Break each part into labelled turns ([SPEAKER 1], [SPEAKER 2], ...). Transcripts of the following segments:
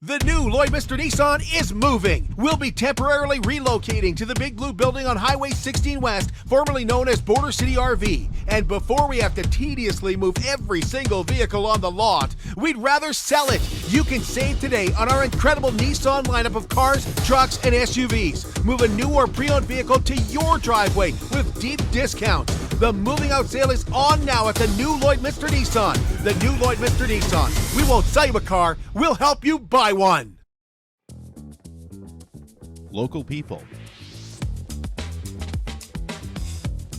[SPEAKER 1] The new Lloydminster Nissan is moving. We'll be temporarily relocating to the Big Blue Building on Highway 16 West, formerly known as Border City RV. And before we have to tediously move every single vehicle on the lot, we'd rather sell it. You can save today on our incredible Nissan lineup of cars, trucks, and SUVs. Move a new or pre-owned vehicle to your driveway with deep discounts. The moving out sale is on now at the new Lloydminster Nissan. The new Lloydminster Nissan. We won't sell you a car, we'll help you buy one.
[SPEAKER 2] Local people.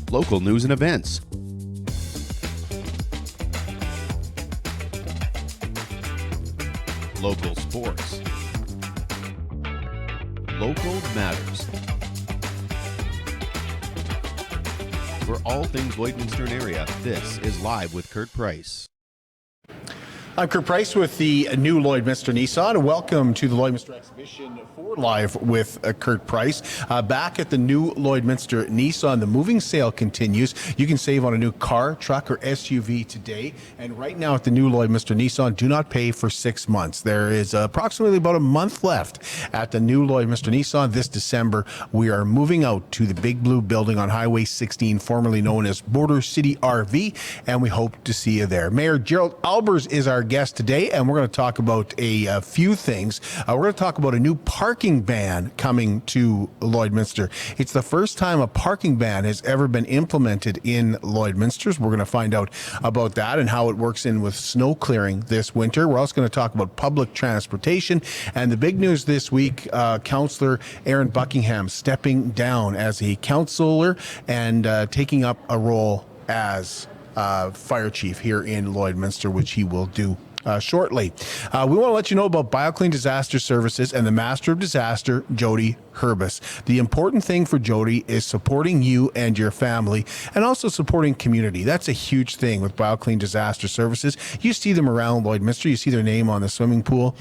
[SPEAKER 2] Local news and events. Local sports. Local matters. For all things Lloydminster area, this is Live with Kurt Price.
[SPEAKER 3] I'm Kurt Price with the new Lloydminster Nissan. Welcome to the Lloydminster exhibition for Live with Kurt Price. Back at the new Lloydminster Nissan, the moving sale continues. You can save on a new car, truck, or SUV today. And right now at the new Lloydminster Nissan, do not pay for 6 months. There is approximately about a month left at the new Lloydminster Nissan. This December, we are moving out to the Big Blue Building on Highway 16, formerly known as Border City RV, and we hope to see you there. Mayor Gerald Aalbers is our guest today, and we're going to talk about a few things. We're going to talk about a new parking ban coming to Lloydminster. It's the first time a parking ban has ever been implemented in Lloydminster. We're going to find out about that and how it works in with snow clearing this winter. We're also going to talk about public transportation, and the big news this week, Councillor Aaron Buckingham stepping down as a councillor and taking up a role as fire chief here in Lloydminster, which he will do shortly. We want to let you know about BioClean Disaster Services and the Master of Disaster, Jody Herbis. The important thing for Jody is supporting you and your family and also supporting community. That's a huge thing with BioClean Disaster Services. You see them around Lloydminster. You see their name on the swimming pool.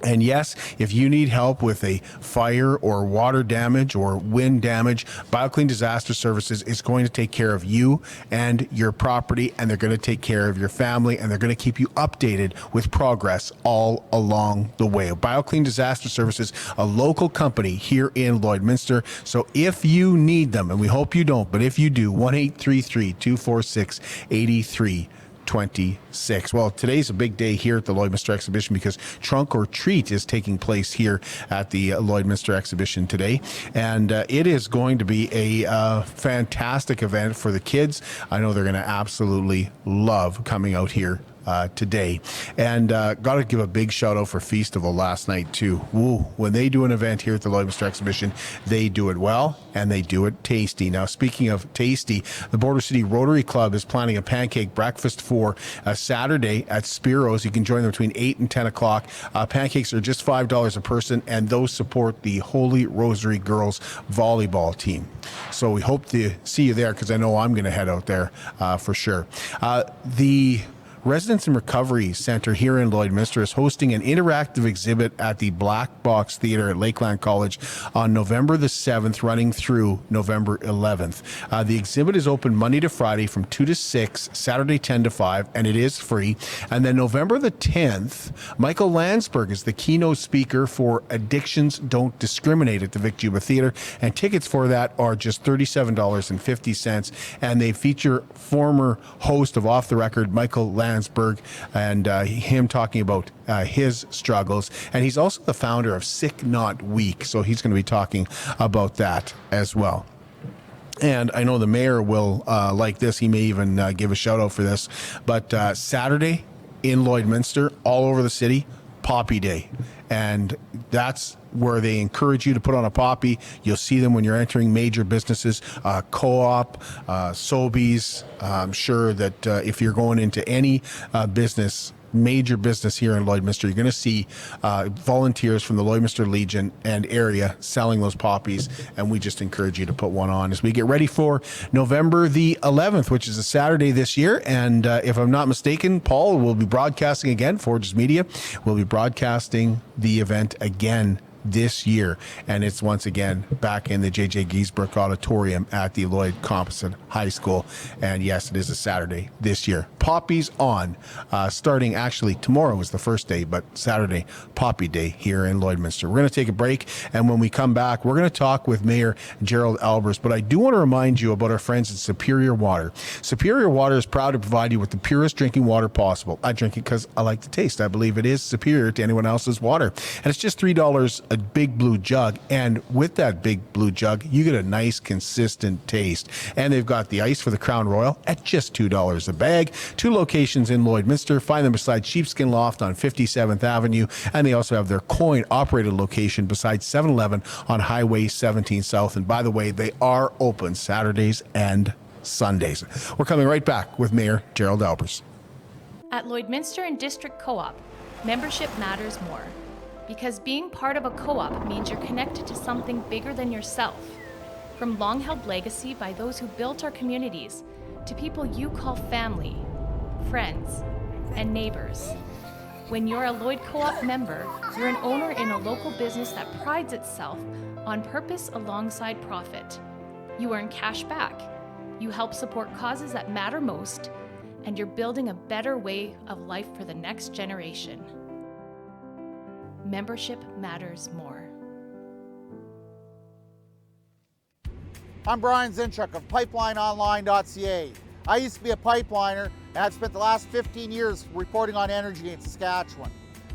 [SPEAKER 3] And yes, if you need help with a fire or water damage or wind damage, BioClean Disaster Services is going to take care of you and your property, and they're going to take care of your family, and they're going to keep you updated with progress all along the way. BioClean Disaster Services, a local company here in Lloydminster. So if you need them, and we hope you don't, but if you do, 1-833-246-8326. Well, today's a big day here at the Lloydminster exhibition because Trunk or Treat is taking place here at the Lloydminster exhibition today, and it is going to be a fantastic event for the kids. I know they're going to absolutely love coming out here today. And got to give a big shout out for Feastival last night too. Woo, when they do an event here at the Lloydminster exhibition, they do it well and they do it tasty. Now, speaking of tasty, the Border City Rotary Club is planning a pancake breakfast for Saturday at Spiro's. You can join them between 8 and 10 o'clock. Pancakes are just $5 a person, and those support the Holy Rosary Girls volleyball team. So we hope to see you there, because I know I'm going to head out there for sure. The Residence and Recovery Center here in Lloydminster is hosting an interactive exhibit at the Black Box Theatre at Lakeland College on November the 7th, running through November 11th. The exhibit is open Monday to Friday from 2 to 6, Saturday 10 to 5, and it is free. And then November the 10th, Michael Landsberg is the keynote speaker for Addictions Don't Discriminate at the Vic Juba Theatre, and tickets for that are just $37.50, and they feature former host of Off the Record, Michael Landsberg, and him talking about his struggles. And he's also the founder of Sick Not Weak, so he's going to be talking about that as well. And I know the mayor will like this. He may even give a shout out for this. But Saturday in Lloydminster, all over the city, Poppy Day. And that's where they encourage you to put on a poppy. You'll see them when you're entering major businesses, Co-op, Sobeys. I'm sure that if you're going into any business, major business here in Lloydminster, you're going to see volunteers from the Lloydminster Legion and area selling those poppies, and we just encourage you to put one on as we get ready for November the 11th, which is a Saturday this year. And if I'm not mistaken, Paul will be broadcasting again. Forges Media will be broadcasting the event again this year. And it's once again back in the J.J. Giesbrecht Auditorium at the Lloyd Composite High School. And yes, it is a Saturday this year. Poppies on, starting actually tomorrow is the first day, but Saturday, Poppy Day here in Lloydminster. We're going to take a break, and when we come back, we're going to talk with Mayor Gerald Aalbers. But I do want to remind you about our friends at Superior Water. Superior Water is proud to provide you with the purest drinking water possible. I drink it because I like the taste. I believe it is superior to anyone else's water. And it's just $3 a big blue jug. And with that big blue jug, you get a nice, consistent taste. And they've got the ice for the Crown Royal at just $2 a bag. 2 locations in Lloydminster. Find them beside Sheepskin Loft on 57th Avenue. And they also have their coin-operated location beside 7-Eleven on Highway 17 South. And by the way, they are open Saturdays and Sundays. We're coming right back with Mayor Gerald Aalbers.
[SPEAKER 4] At Lloydminster and District Co-op, membership matters more. Because being part of a co-op means you're connected to something bigger than yourself. From long-held legacy by those who built our communities, to people you call family, friends, and neighbors. When you're a Lloyd Co-op member, you're an owner in a local business that prides itself on purpose alongside profit. You earn cash back, you help support causes that matter most, and you're building a better way of life for the next generation. Membership matters more.
[SPEAKER 5] I'm Brian Zinchuk of PipelineOnline.ca. I used to be a pipeliner, and I've spent the last 15 years reporting on energy in Saskatchewan.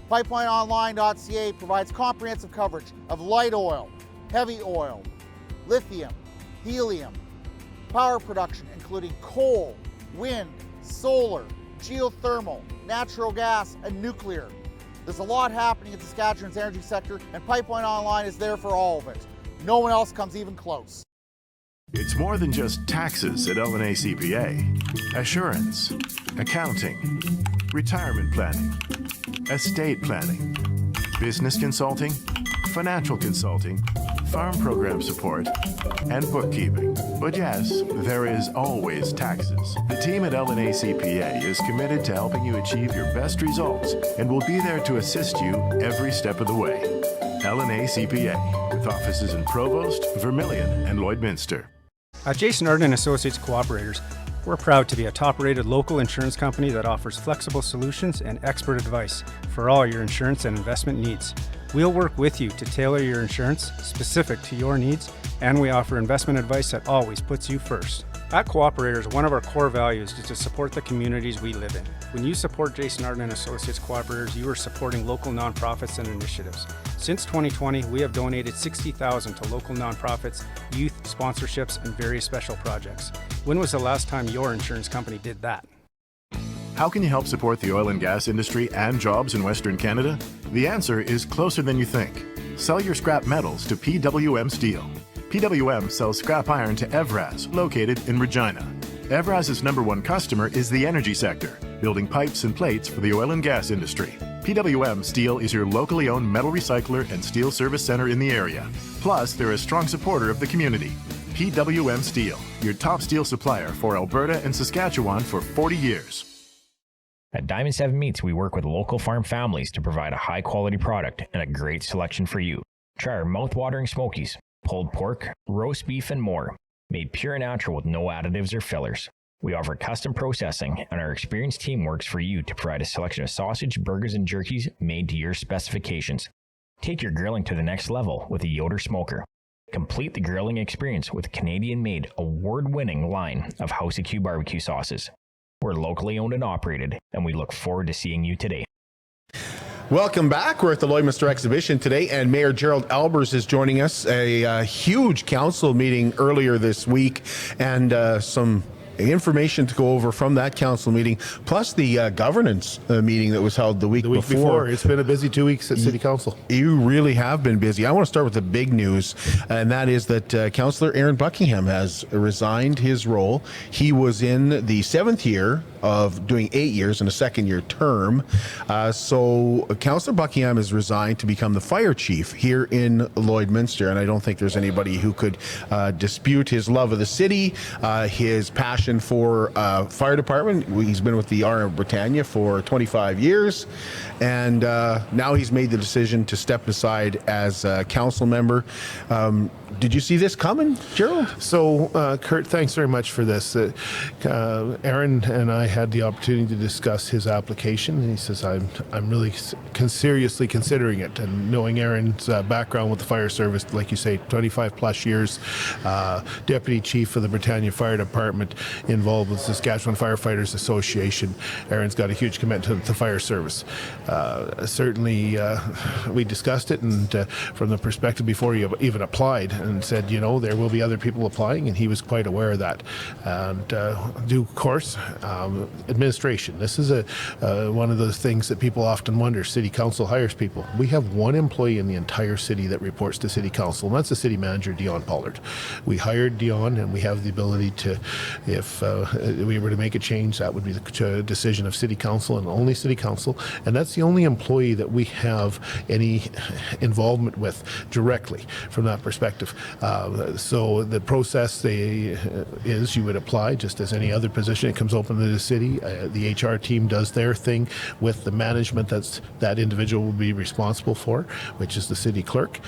[SPEAKER 5] PipelineOnline.ca provides comprehensive coverage of light oil, heavy oil, lithium, helium, power production including coal, wind, solar, geothermal, natural gas, and nuclear. There's a lot happening in Saskatchewan's energy sector, and Pipeline Online is there for all of it. No one else comes even close.
[SPEAKER 6] It's more than just taxes at LNA CPA. Assurance, accounting, retirement planning, estate planning, business consulting, financial consulting, farm program support, and bookkeeping. But yes, there is always taxes. The team at LNA CPA is committed to helping you achieve your best results and will be there to assist you every step of the way. LNA CPA, with offices in Provost, Vermilion, and Lloydminster.
[SPEAKER 7] At Jason Arden Associates Cooperators, we're proud to be a top-rated local insurance company that offers flexible solutions and expert advice for all your insurance and investment needs. We'll work with you to tailor your insurance specific to your needs, and we offer investment advice that always puts you first. At Cooperators, one of our core values is to support the communities we live in. When you support Jason Arden Associates Cooperators, you are supporting local nonprofits and initiatives. Since 2020, we have donated $60,000 to local nonprofits, youth sponsorships, and various special projects. When was the last time your insurance company did that?
[SPEAKER 6] How can you help support the oil and gas industry and jobs in Western Canada? The answer is closer than you think. Sell your scrap metals to PWM Steel. PWM sells scrap iron to Evraz, located in Regina. Evraz's #1 customer is the energy sector, building pipes and plates for the oil and gas industry. PWM Steel is your locally owned metal recycler and steel service center in the area. Plus, they're a strong supporter of the community. PWM Steel, your top steel supplier for Alberta and Saskatchewan for 40 years.
[SPEAKER 8] At Diamond 7 Meats, we work with local farm families to provide a high-quality product and a great selection for you. Try our mouth-watering smokies, pulled pork, roast beef, and more, made pure and natural with no additives or fillers. We offer custom processing, and our experienced team works for you to provide a selection of sausage, burgers, and jerkies made to your specifications. Take your grilling to the next level with a Yoder smoker. Complete the grilling experience with a Canadian-made, award-winning line of House of Q barbecue sauces. We're locally owned and operated, and we look forward to seeing you today.
[SPEAKER 3] Welcome back. We're at the Lloydminster Exhibition today, and Mayor Gerald Aalbers is joining us. A huge council meeting earlier this week, and some information to go over from that council meeting, plus the governance meeting that was held the week before.
[SPEAKER 9] It's been a busy 2 weeks at City Council.
[SPEAKER 3] You really have been busy. I want to start with the big news, and that is that Councillor Aaron Buckingham has resigned his role. He was in the 7th year of doing 8 years and a second-year term. So Councillor Buckingham has resigned to become the fire chief here in Lloydminster, and I don't think there's anybody who could dispute his love of the city, his passion for fire department. He's been with the Army of Britannia for 25 years, and now he's made the decision to step aside as a council member. Did you see this coming, Gerald?
[SPEAKER 9] So, Kurt, thanks very much for this. Aaron and I had the opportunity to discuss his application, and he says, I'm really seriously considering it. And knowing Aaron's background with the fire service, like you say, 25 plus years, deputy chief of the Britannia Fire Department, involved with Saskatchewan Firefighters Association. Aaron's got a huge commitment to the fire service. Certainly, we discussed it, and from the perspective before he even applied, and said, there will be other people applying, and he was quite aware of that. And due course, administration. This is one of those things that people often wonder. City council hires people. We have one employee in the entire city that reports to city council, and that's the city manager, Dion Pollard. We hired Dion, and we have the ability to, if we were to make a change, that would be the decision of city council and only city council, and that's the only employee that we have any involvement with directly from that perspective. So the process is you would apply just as any other position. It comes open to the city. The HR team does their thing with the management that individual will be responsible for, which is the city clerk.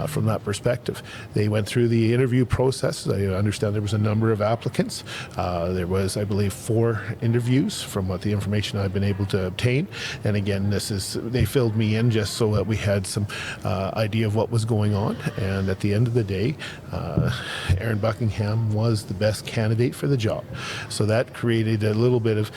[SPEAKER 9] From that perspective, they went through the interview process. I understand there was a number of applicants. There was, I believe, 4 interviews from what the information I've been able to obtain. And again, they filled me in just so that we had some idea of what was going on. And at the end of the day, Aaron Buckingham was the best candidate for the job. So that created a little bit of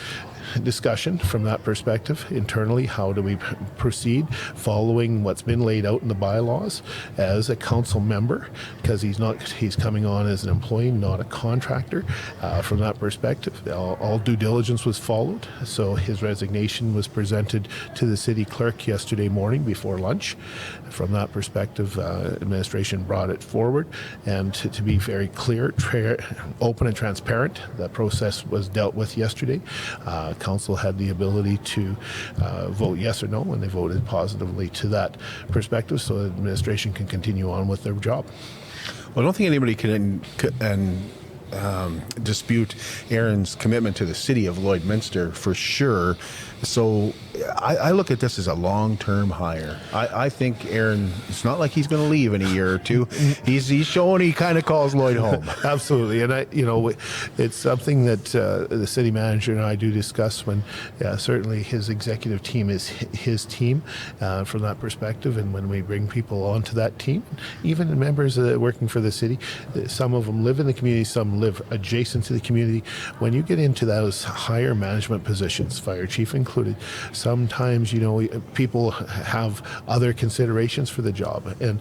[SPEAKER 9] discussion from that perspective internally. How do we proceed following what's been laid out in the bylaws as a council member, because he's coming on as an employee, not a contractor. From that perspective, all due diligence was followed. So his resignation was presented to the city clerk yesterday morning before lunch. From that perspective, administration brought it forward, and to be very clear, open and transparent, that process was dealt with yesterday. Council had the ability to vote yes or no, and they voted positively to that perspective, so the administration can continue on with their job.
[SPEAKER 3] Well, I don't think anybody can dispute Aaron's commitment to the city of Lloydminster for sure. So I look at this as a long-term hire. I think Aaron, it's not like he's going to leave in a year or two. He's showing he kind of calls Lloyd home.
[SPEAKER 9] Absolutely. And it's something that the city manager and I do discuss when certainly his executive team is his team from that perspective. And when we bring people onto that team, even members working for the city, some of them live in the community, some live adjacent to the community. When you get into those higher management positions, fire chief included, sometimes people have other considerations for the job, and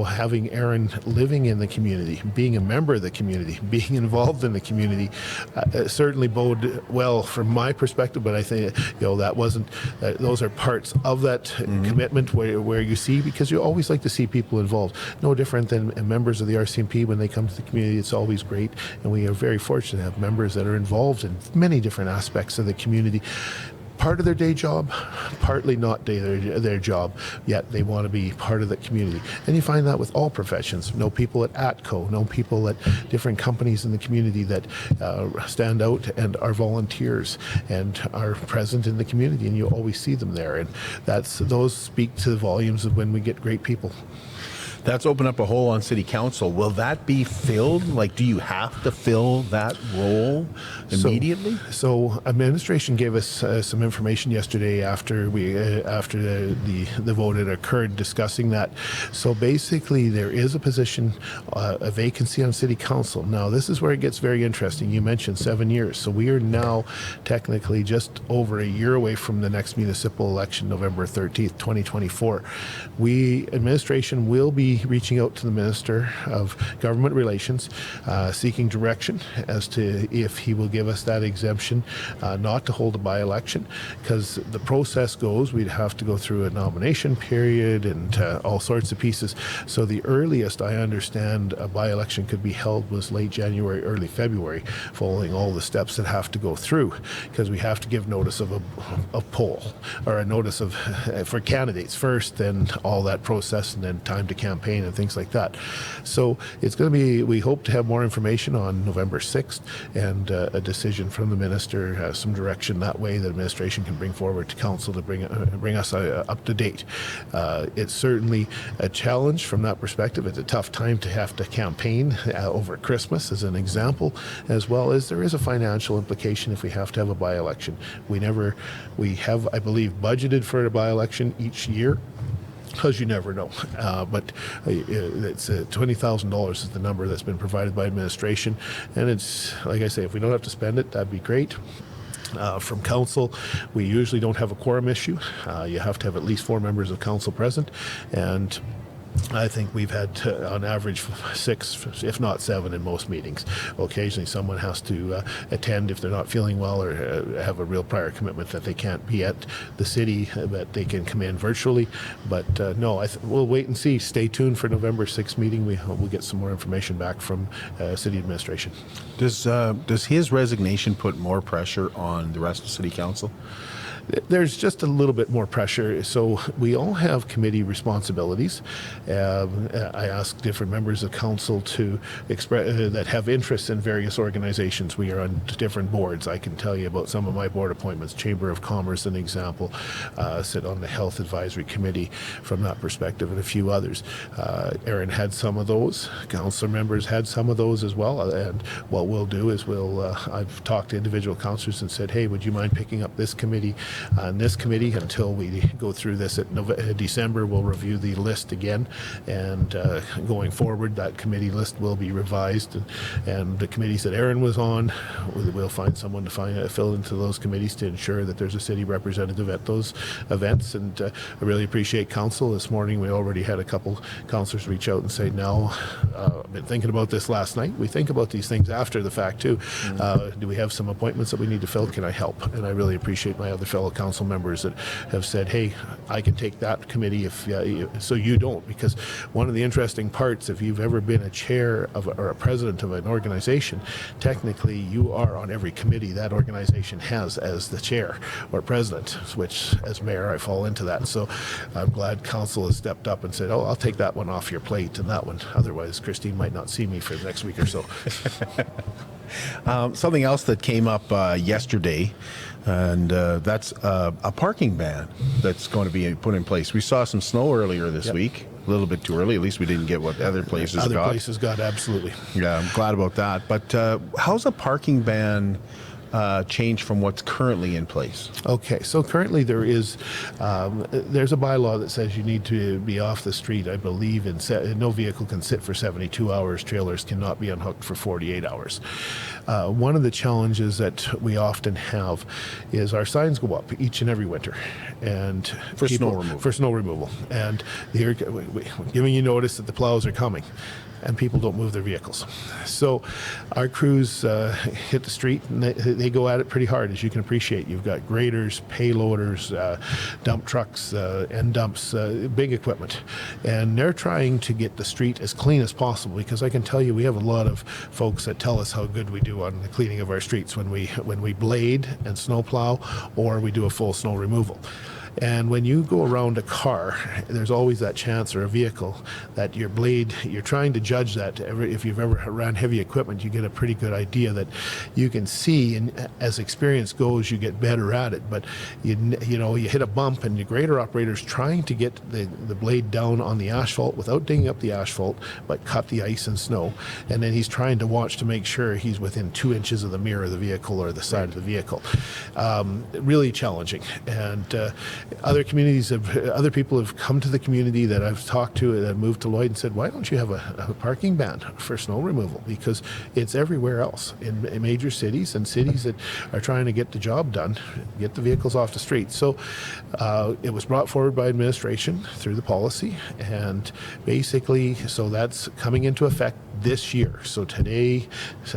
[SPEAKER 9] having Aaron living in the community, being a member of the community, being involved in the community, certainly bode well from my perspective. But I think that wasn't those are parts of that commitment where you see, because you always like to see people involved. No different than members of the RCMP when they come to the community. It's always great, and we are very fortunate to have members that are involved in many different aspects of the community. Part of their day job, partly not their job, yet they want to be part of the community. And you find that with all professions. Know people at ATCO, know people at different companies in the community that stand out and are volunteers and are present in the community, and you always see them there. And those speak to the volumes of when we get great people.
[SPEAKER 3] That's opened up a hole on city council. Will that be filled? Like, do you have to fill that role immediately?
[SPEAKER 9] So administration gave us some information yesterday after the vote had occurred, discussing that. So basically, there is a position, a vacancy on city council. Now, this is where it gets very interesting. You mentioned 7 years. So we are now technically just over a year away from the next municipal election, November 13th, 2024. Administration will be be reaching out to the Minister of Government Relations, seeking direction as to if he will give us that exemption not to hold a by-election, because the process goes, we'd have to go through a nomination period and all sorts of pieces. So the earliest I understand a by-election could be held was late January, early February, following all the steps that have to go through, because we have to give notice of a poll, or a notice of for candidates first, then all that process, and then time to campaign and things like that. So it's going to be, we hope to have more information on November 6th and a decision from the Minister, some direction that way the administration can bring forward to Council to bring us up to date. It's certainly a challenge from that perspective. It's a tough time to have to campaign over Christmas, as an example, as well as there is a financial implication if we have to have a by-election. We have, I believe, budgeted for a by-election each year, because you never know. But it's $20,000 is the number that's been provided by administration. And it's, like I say, if we don't have to spend it, that'd be great. From Council, we usually don't have a quorum issue. You have to have at least 4 members of Council present. And I think we've had on average 6, if not 7, in most meetings. Occasionally someone has to attend if they're not feeling well, or have a real prior commitment that they can't be at the city, but they can come in virtually. But no, we'll wait and see. Stay tuned for November 6th meeting. We'll get some more information back from city administration.
[SPEAKER 3] Does his resignation put more pressure on the rest of City Council?
[SPEAKER 9] There's just a little bit more pressure. So we all have committee responsibilities. I ask different members of council to express that have interests in various organizations. We are on different boards. I can tell you about some of my board appointments. Chamber of Commerce, an example. Sit on the Health Advisory Committee from that perspective, and a few others. Aaron had some of those. Council members had some of those as well. And what we'll do is I've talked to individual councillors and said, hey, would you mind picking up this committee on this committee until we go through this at December? We'll review the list again, and going forward that committee list will be revised, and the committees that Aaron was on, we'll find someone to fill into those committees to ensure that there's a city representative at those events. And I really appreciate council. This morning we already had a couple councillors reach out and say, no, I've been thinking about this last night. We think about these things after the fact too. Do we have some appointments that we need to fill? Can I help? And I really appreciate my other fellow council members that have said, hey, I can take that committee if so you don't. Because one of the interesting parts, if you've ever been a chair of or a president of an organization, technically you are on every committee that organization has as the chair or president, which as mayor I fall into that. So I'm glad council has stepped up and said, oh, I'll take that one off your plate and that one. Otherwise Christine might not see me for the next week or so.
[SPEAKER 3] Something else that came up yesterday, and that's a parking ban that's going to be put in place. We saw some snow earlier this week, a little bit too early. At least we didn't get what other places got.
[SPEAKER 9] Other places got, absolutely.
[SPEAKER 3] Yeah, I'm glad about that. But how's a parking ban change from what's currently in place?
[SPEAKER 9] Okay, so currently there's a bylaw that says you need to be off the street, I believe, no vehicle can sit for 72 hours. Trailers cannot be unhooked for 48 hours. One of the challenges that we often have is our signs go up each and every winter, and
[SPEAKER 3] for snow removal.
[SPEAKER 9] And they're giving you notice that the plows are coming, and people don't move their vehicles. So our crews hit the street, and they go at it pretty hard, as you can appreciate. You've got graders, payloaders, dump trucks, end dumps, big equipment. And they're trying to get the street as clean as possible, because I can tell you we have a lot of folks that tell us how good we do on the cleaning of our streets when we blade and snow plow, or we do a full snow removal. And when you go around a car, there's always that chance, or a vehicle, that your blade, you're trying to judge that. If you've ever ran heavy equipment, you get a pretty good idea that you can see, and as experience goes, you get better at it. But you hit a bump, and your grader operator's trying to get the blade down on the asphalt without digging up the asphalt, but cut the ice and snow. And then he's trying to watch to make sure he's within 2 inches of the mirror of the vehicle or the side of the vehicle. Really challenging. And other people have come to the community that I've talked to that have moved to Lloyd and said, why don't you have a parking ban for snow removal? Because it's everywhere else in major cities and cities that are trying to get the job done, get the vehicles off the street. So it was brought forward by administration through the policy, and basically, so that's coming into effect this year. So today,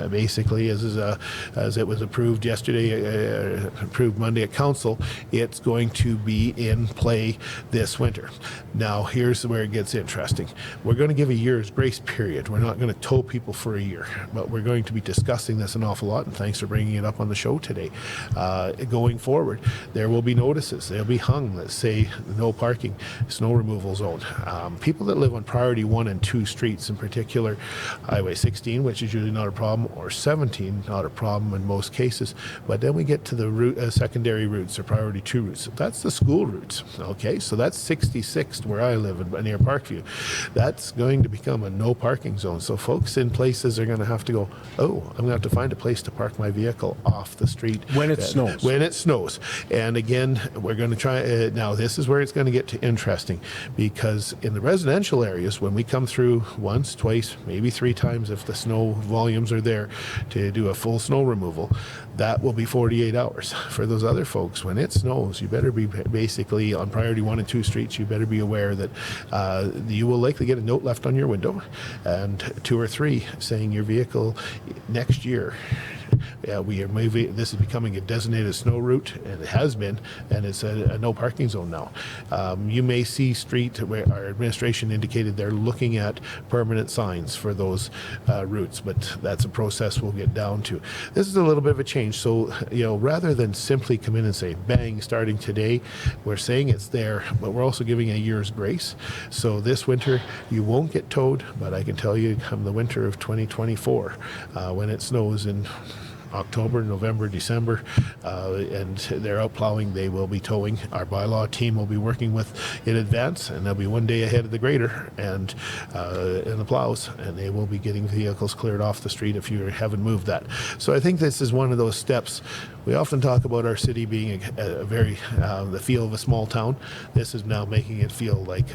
[SPEAKER 9] basically, as it was approved yesterday, approved Monday at council, it's going to be in play this winter. Now, here's where it gets interesting. We're going to give a year's grace period. We're not going to tow people for a year, but we're going to be discussing this an awful lot, and thanks for bringing it up on the show today. Going forward, there will be notices. They'll be hung that say no parking, snow removal zone. People that live on priority 1 and 2 streets in particular, Highway 16, which is usually not a problem, or 17, not a problem in most cases. But then we get to the secondary routes or priority 2 routes. That's the school routes. Okay, so that's 66th where I live near Parkview. That's going to become a no parking zone. So folks in places are going to have to go, oh, I'm going to have to find a place to park my vehicle off the street.
[SPEAKER 3] When it snows.
[SPEAKER 9] When it snows. And again, we're going to try, now this is where it's going to get interesting, because in the residential areas, when we come through once, twice, maybe 3 times if the snow volumes are there to do a full snow removal, that will be 48 hours. For those other folks, when it snows, you better be basically on priority 1 and 2 streets, you better be aware that you will likely get a note left on your window and 2 or 3 saying your vehicle next year, we are moving. This is becoming a designated snow route, and it has been, and it's a no parking zone now. You may see street where our administration indicated they're looking at permanent signs for those routes, but that's a process we'll get down to. This is a little bit of a change. So, rather than simply come in and say, bang, starting today, we're saying it's there, but we're also giving a year's grace. So this winter, you won't get towed, but I can tell you come the winter of 2024, when it snows in October, November, December, and they're out plowing, they will be towing. Our bylaw team will be working with in advance, and they'll be one day ahead of the grader and the plows, and they will be getting vehicles cleared off the street if you haven't moved that. So I think this is one of those steps. We often talk about our city being a very, the feel of a small town. This is now making it feel like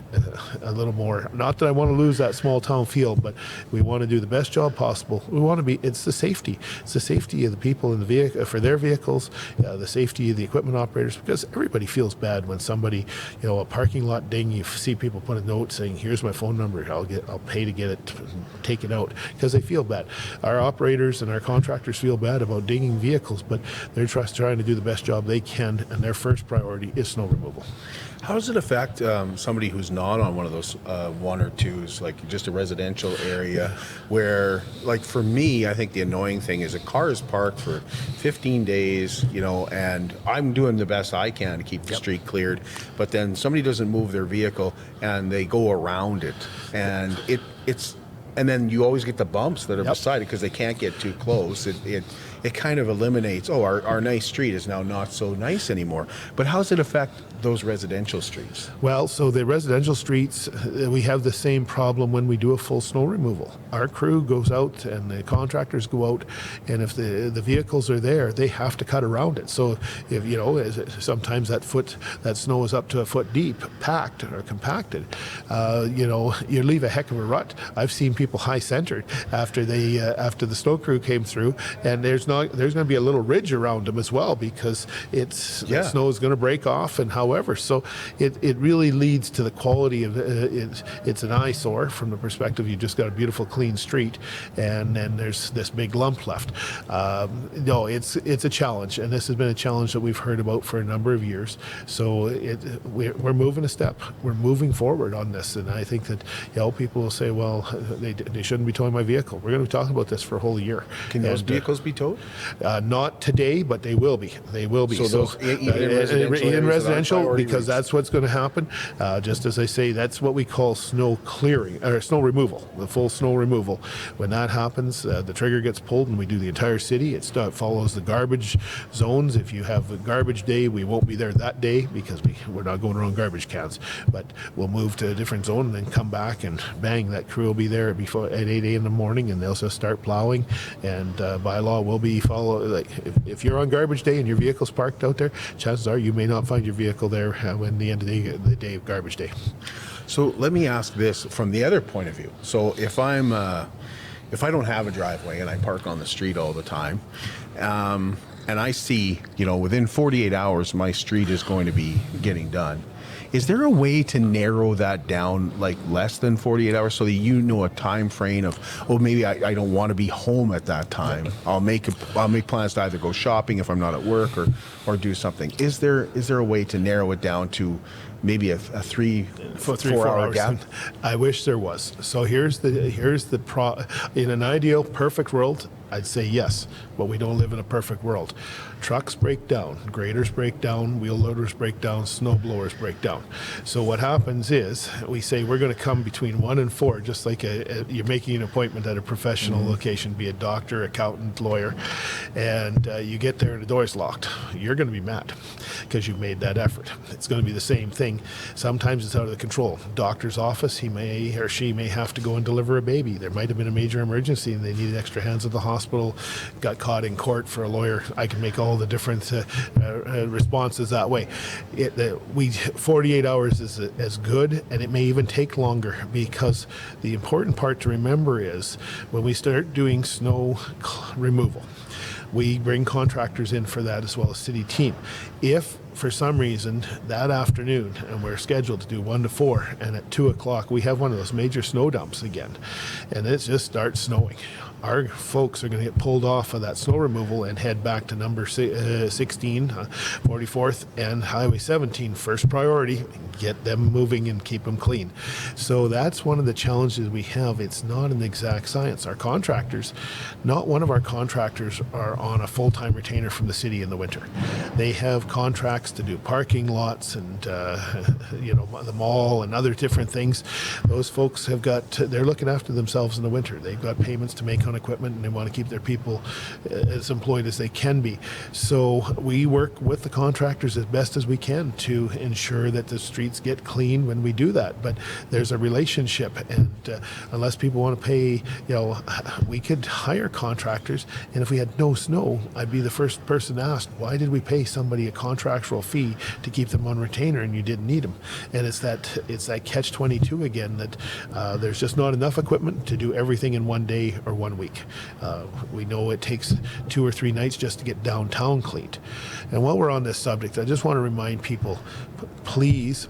[SPEAKER 9] a little more, not that I want to lose that small town feel, but we want to do the best job possible. We want to be, it's the safety of the people in the vehicle, for their vehicles, the safety of the equipment operators, because everybody feels bad when somebody, a parking lot ding, you see people put a note saying, here's my phone number, I'll pay to get it, take it out, because they feel bad. Our operators and our contractors feel bad about dinging vehicles, but they're trying to do the best job they can, and their first priority is snow removal.
[SPEAKER 3] How does it affect somebody who's not on one of those 1 or 2s, like just a residential area, where, like for me, I think the annoying thing is a car is parked for 15 days, and I'm doing the best I can to keep the street cleared, but then somebody doesn't move their vehicle and they go around it, and and then you always get the bumps that are beside it because they can't get too close. It kind of eliminates, our nice street is now not so nice anymore. But how does it affect those residential streets?
[SPEAKER 9] Well, so the residential streets, we have the same problem when we do a full snow removal. Our crew goes out and the contractors go out, and if the vehicles are there, they have to cut around it. So if sometimes that snow is up to a foot deep, packed or compacted, you leave a heck of a rut. I've seen people high centered after the snow crew came through, and there's going to be a little ridge around them as well, because the snow is going to break off, and however, so it really leads to the quality of it's an eyesore from the perspective you just got a beautiful clean street, and then there's this big lump left. No, it's a challenge, and this has been a challenge that we've heard about for a number of years. So we're moving a step. We're moving forward on this, and I think that people will say, well, they shouldn't be towing my vehicle. We're going to be talking about this for a whole year.
[SPEAKER 3] Can those vehicles be towed?
[SPEAKER 9] Not today, but they will be. They will be.
[SPEAKER 3] So those, even
[SPEAKER 9] in residential, because that's what's going to happen. Just as I say, that's what we call snow clearing or snow removal, the full snow removal. When that happens, the trigger gets pulled, and we do the entire city. It follows the garbage zones. If you have a garbage day, we won't be there that day because we're not going around garbage cans. But we'll move to a different zone and then come back, and bang, that crew will be there at 8 a.m. in the morning, and they'll just start plowing. And by law, we'll be be if you're on garbage day and your vehicle's parked out there, chances are you may not find your vehicle there when the end of the day of garbage day.
[SPEAKER 3] So let me ask this from the other point of view. So if I don't have a driveway and I park on the street all the time, and I see, within 48 hours my street is going to be getting done, is there a way to narrow that down, like less than 48 hours, so that a time frame of, maybe I don't want to be home at that time. I'll make plans to either go shopping if I'm not at work or do something. Is there a way to narrow it down to maybe a 4 hour gap?
[SPEAKER 9] I wish there was. So here's the in an ideal perfect world, I'd say yes, but we don't live in a perfect world. Trucks break down, graders break down, wheel loaders break down, snow blowers break down. So what happens is we say we're going to come between 1 and 4, just like you're making an appointment at a professional location, be a doctor, accountant, lawyer, and you get there and the door's locked. You're going to be mad because you made that effort. It's going to be the same thing. Sometimes it's out of the control. Doctor's office, he may or she may have to go and deliver a baby. There might have been a major emergency and they needed extra hands at the hospital, got caught in court for a lawyer. I can make all the different responses that way. 48 hours is as good, and it may even take longer, because the important part to remember is when we start doing snow removal, we bring contractors in for that as well as city team. If for some reason that afternoon, and we're scheduled to do 1 to 4, and at 2 o'clock we have one of those major snow dumps again, and it just starts snowing, our folks are going to get pulled off of that snow removal and head back to number 16, 44th, and Highway 17. First priority, get them moving and keep them clean. So that's one of the challenges we have. It's not an exact science. Our contractors, not one of our contractors are on a full-time retainer from the city in the winter. They have contracts to do parking lots and the mall and other different things. Those folks they're looking after themselves in the winter. They've got payments to make on equipment, and they want to keep their people as employed as they can be. So we work with the contractors as best as we can to ensure that the streets get clean when we do that. But there's a relationship, and unless people want to pay, we could hire contractors, and if we had no snow, I'd be the first person asked, why did we pay somebody a contractual fee to keep them on retainer and you didn't need them? And it's that catch-22 again, that there's just not enough equipment to do everything in one day or 1 week. We know it takes 2 or 3 nights just to get downtown cleaned. And while we're on this subject, I just want to remind people, please,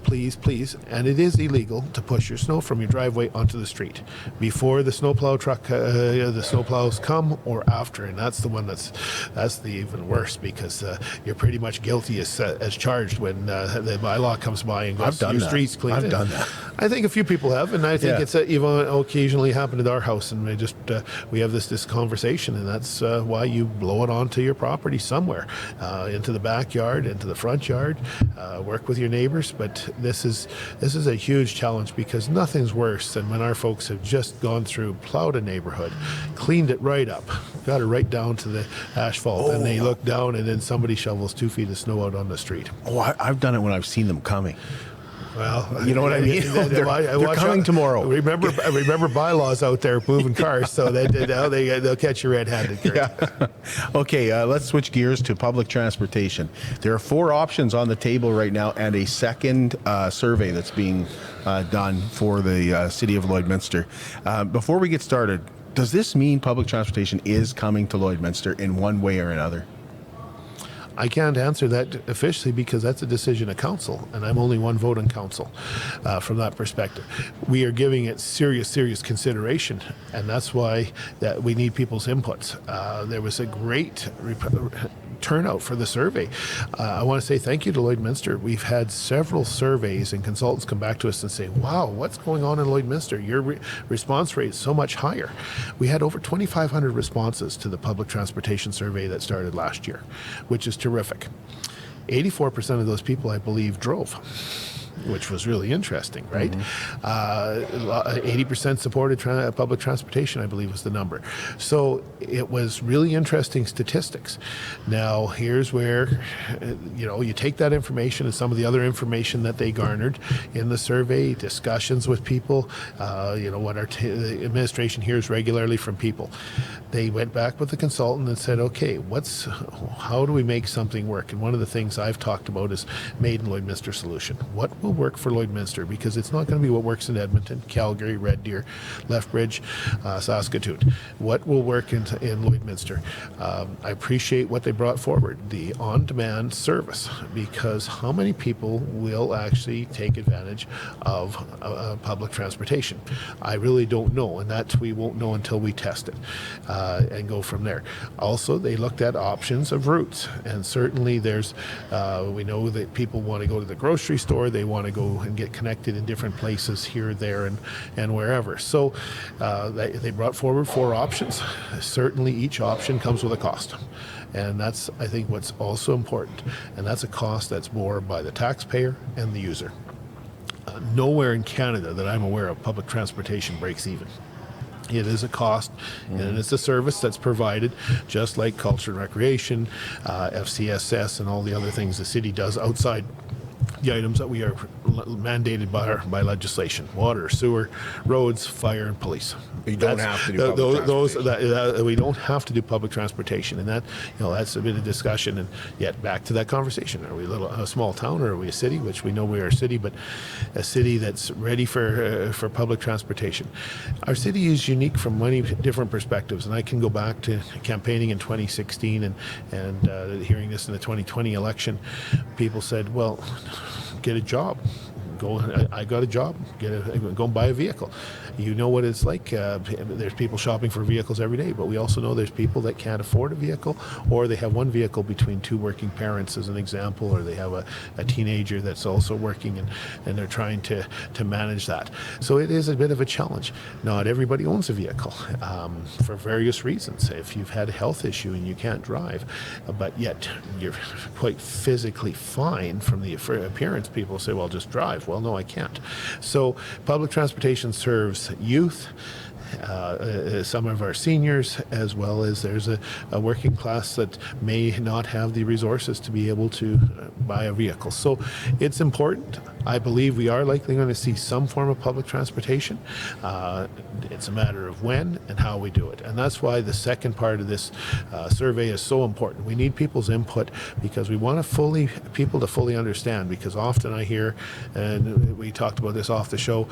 [SPEAKER 9] and it is illegal to push your snow from your driveway onto the street before the snowplow truck, the snowplows come, or after. And that's the one that's the even worse, because you're pretty much guilty as charged when the bylaw comes by and goes, your street's clean.
[SPEAKER 3] I've done that.
[SPEAKER 9] I think a few people have, and I think it's even occasionally happened at our house, and we have this conversation, and that's why you blow it onto your property somewhere, into the backyard, into the front yard, work with your neighbors. But this is a huge challenge, because nothing's worse than when our folks have just gone through, plowed a neighborhood, cleaned it right up, got it right down to the asphalt, and they look down and then somebody shovels 2 feet of snow out on the street.
[SPEAKER 3] I've done it when I've seen them coming.
[SPEAKER 9] Well,
[SPEAKER 3] you know what I mean? They're coming tomorrow.
[SPEAKER 9] Remember bylaws out there moving cars, so they'll catch you red-handed.
[SPEAKER 3] Yeah. Okay, let's switch gears to public transportation. There are 4 options on the table right now, and a second survey that's being done for the city of Lloydminster. Before we get started, does this mean public transportation is coming to Lloydminster in one way or another?
[SPEAKER 9] I can't answer that officially, because that's a decision of council, and I'm only one vote on council from that perspective. We are giving it serious consideration, and that's why that we need people's inputs. There was a great turnout for the survey. I want to say thank you to Lloydminster. We've had several surveys and consultants come back to us and say, wow, what's going on in Lloydminster? Your response rate is so much higher. We had over 2,500 responses to the public transportation survey that started last year, which is terrific. 84% of those people, I believe, drove. which was really interesting, right? 80% supported public transportation, I believe was the number. So it was really interesting statistics. Now, here's where, you take that information and some of the other information that they garnered in the survey, discussions with people, what the administration hears regularly from people. They went back with the consultant and said, okay, how do we make something work? And one of the things I've talked about is Made in Lloydminster solution. What will work for Lloydminster? Because it's not going to be what works in Edmonton, Calgary, Red Deer, Lethbridge, Saskatoon. What will work in Lloydminster? I appreciate what they brought forward, the on-demand service, because how many people will actually take advantage of public transportation? I really don't know, and that we won't know until we test it and go from there. Also, they looked at options of routes, and certainly we know that people want to go to the grocery store, they want to go and get connected in different places here, there, and wherever. So they brought forward 4 options. Certainly each option comes with a cost. And that's, I think, what's also important. And that's a cost that's borne by the taxpayer and the user. Nowhere in Canada that I'm aware of public transportation breaks even. It is a cost, and it's a service that's provided, just like culture and recreation, FCSS, and all the other things the city does outside the items that we are mandated by legislation: water, sewer, roads, fire, and police.
[SPEAKER 3] You don't have to do public transportation.
[SPEAKER 9] We don't have to do public transportation, and that's a bit of discussion. And yet, back to that conversation: are we a small town, or are we a city? Which we know we are a city, but a city that's ready for public transportation. Our city is unique from many different perspectives, and I can go back to campaigning in 2016 and hearing this in the 2020 election. People said, "Well, get a job. I got a job. Go and buy a vehicle." You know what it's like. There's people shopping for vehicles every day, but we also know there's people that can't afford a vehicle, or they have one vehicle between 2 working parents, as an example, or they have a teenager that's also working, and they're trying to manage that. So it is a bit of a challenge. Not everybody owns a vehicle for various reasons. If you've had a health issue and you can't drive, but yet you're quite physically fine from the appearance, people say, well, just drive. Well, no, I can't. So public transportation serves youth, some of our seniors, as well as there's a working class that may not have the resources to be able to buy a vehicle. So it's important. I believe we are likely going to see some form of public transportation. It's a matter of when and how we do it. And that's why the second part of this survey is so important. We need people's input because we want people to fully understand, because often I hear, and we talked about this off the show,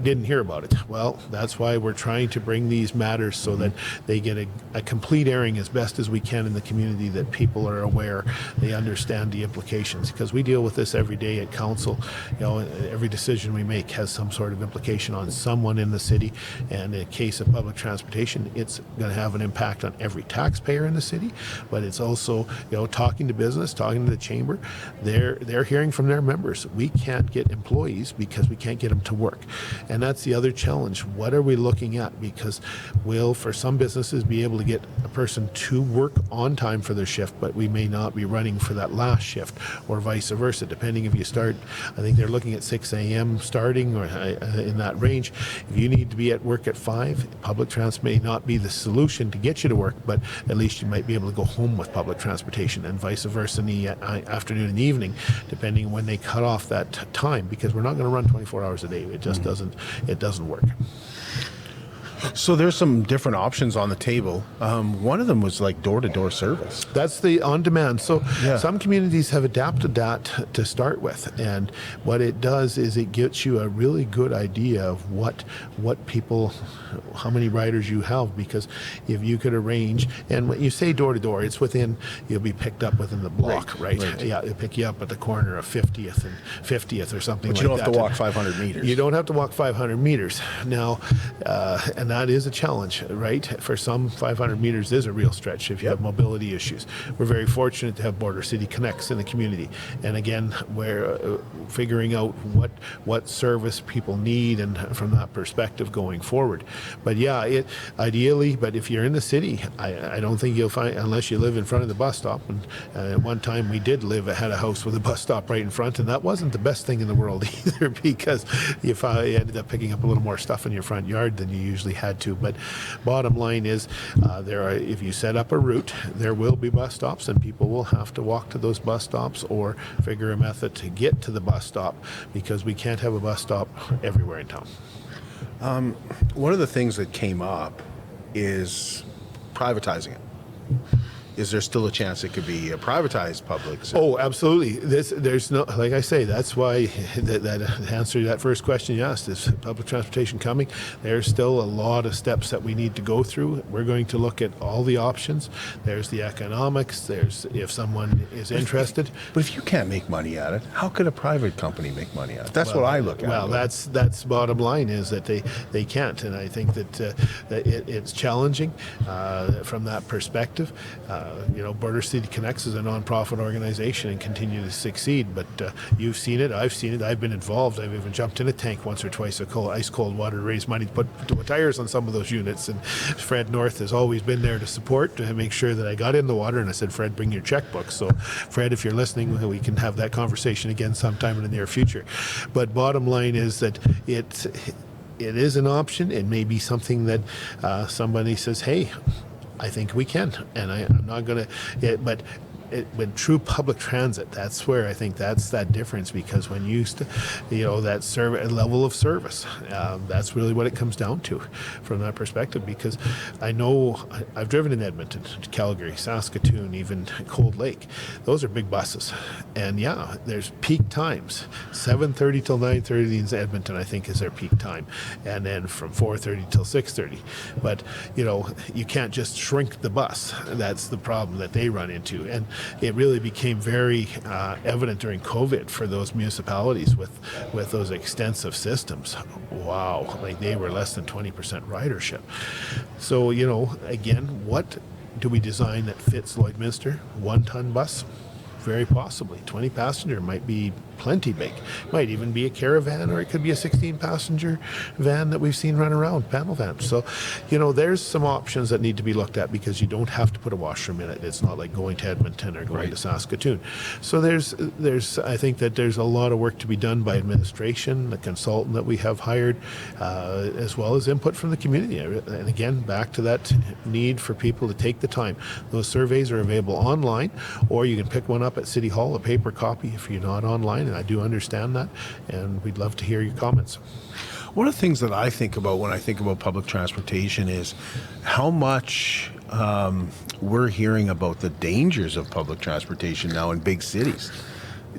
[SPEAKER 9] didn't hear about it. Well, that's why we're trying to bring these matters so that they get a complete airing as best as we can in the community, that people are aware, they understand the implications, because we deal with this every day at council. Every decision we make has some sort of implication on someone in the city, and in case of public transportation, it's going to have an impact on every taxpayer in the city. But it's also, talking to business, talking to the chamber, they're hearing from their members. We can't get employees because we can't get them to work, and that's the other challenge. What are we looking at? Because we'll, for some businesses, be able to get a person to work on time for their shift, but we may not be running for that last shift, or vice versa, depending if you start, I think they're looking at 6 a.m. starting, or in that range. If you need to be at work at 5, public transport may not be the solution to get you to work, but at least you might be able to go home with public transportation, and vice versa in the afternoon and evening, depending when they cut off that time, because we're not going to run 24 hours a day. It just doesn't work.
[SPEAKER 3] So there's some different options on the table. One of them was like door-to-door service.
[SPEAKER 9] That's the on-demand. So some communities have adapted that to start with, and what it does is it gets you a really good idea of what people, how many riders you have, because if you could arrange, and when you say door-to-door, it's within, you'll be picked up within the block, right? Yeah, they'll pick you up at the corner of 50th and 50th or something like that.
[SPEAKER 3] But you don't have to walk 500 meters.
[SPEAKER 9] You don't have to walk 500 meters. Now, and that is a challenge, right? For some, 500 meters is a real stretch if you have mobility issues. We're very fortunate to have Border City Connects in the community. And again, we're figuring out what service people need and from that perspective going forward. But yeah, ideally, but if you're in the city, I don't think you'll find, unless you live in front of the bus stop. And at one time we had a house with a bus stop right in front, and that wasn't the best thing in the world either, because you ended up picking up a little more stuff in your front yard than you usually had to. But bottom line is, if you set up a route, there will be bus stops, and people will have to walk to those bus stops or figure a method to get to the bus stop, because we can't have a bus stop everywhere in town.
[SPEAKER 3] One of the things that came up is privatizing it. Is there still a chance it could be a privatized public?
[SPEAKER 9] Oh, absolutely. There's no, like I say, that's why that answer to that first question you asked, is public transportation coming? There's still a lot of steps that we need to go through. We're going to look at all the options. There's the economics. There's if someone is interested.
[SPEAKER 3] But if you can't make money at it, how could a private company make money at it? That's what I look at.
[SPEAKER 9] Well, that's bottom line, is that they can't, and I think that it's challenging from that perspective. Border City Connects is a nonprofit organization and continue to succeed, but you've seen it, I've seen it, I've been involved. I've even jumped in a tank once or twice of ice cold water to raise money to put tires on some of those units, and Fred North has always been there to support, to make sure that I got in the water, and I said, Fred, bring your checkbook. So Fred, if you're listening, we can have that conversation again sometime in the near future. But bottom line is that it is an option. It may be something that somebody says, hey, I think we can, and I'm not going to, but when true public transit, that's where I think that's that difference, because when you used to, that level of service, that's really what it comes down to from that perspective. Because I know I've driven in Edmonton, Calgary, Saskatoon, even Cold Lake. Those are big buses, and yeah, there's peak times. 7:30 till 9:30 in Edmonton, I think, is their peak time, and then from 4:30 till 6:30. But you can't just shrink the bus. That's the problem that they run into, and it really became very evident during COVID for those municipalities with those extensive systems. Wow, like they were less than 20% ridership. So, again, what do we design that fits Lloydminster? 1-ton bus? Very possibly. 20 passenger might be plenty big. Might even be a caravan, or it could be a 16-passenger van that we've seen run around, panel van. So, there's some options that need to be looked at, because you don't have to put a washroom in it. It's not like going to Edmonton or going to Saskatoon. So I think that there's a lot of work to be done by administration, the consultant that we have hired, as well as input from the community. And again, back to that need for people to take the time. Those surveys are available online, or you can pick one up at City Hall, a paper copy, if you're not online, and I do understand that, and we'd love to hear your comments.
[SPEAKER 3] One of the things that I think about when I think about public transportation is how much we're hearing about the dangers of public transportation now in big cities.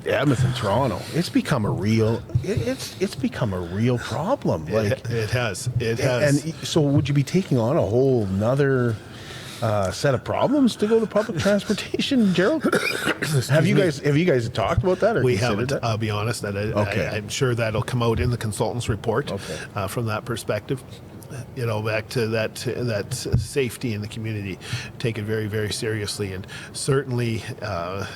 [SPEAKER 3] Edmonton, Toronto, it's become a real problem. Like
[SPEAKER 9] it has.
[SPEAKER 3] And so would you be taking on a whole nother set of problems to go to public transportation, Gerald? Have you guys talked about that? Or
[SPEAKER 9] we haven't. I'll be honest. I'm sure that'll come out in the consultant's report. From that perspective. Back to that safety in the community, take it very, very seriously, and certainly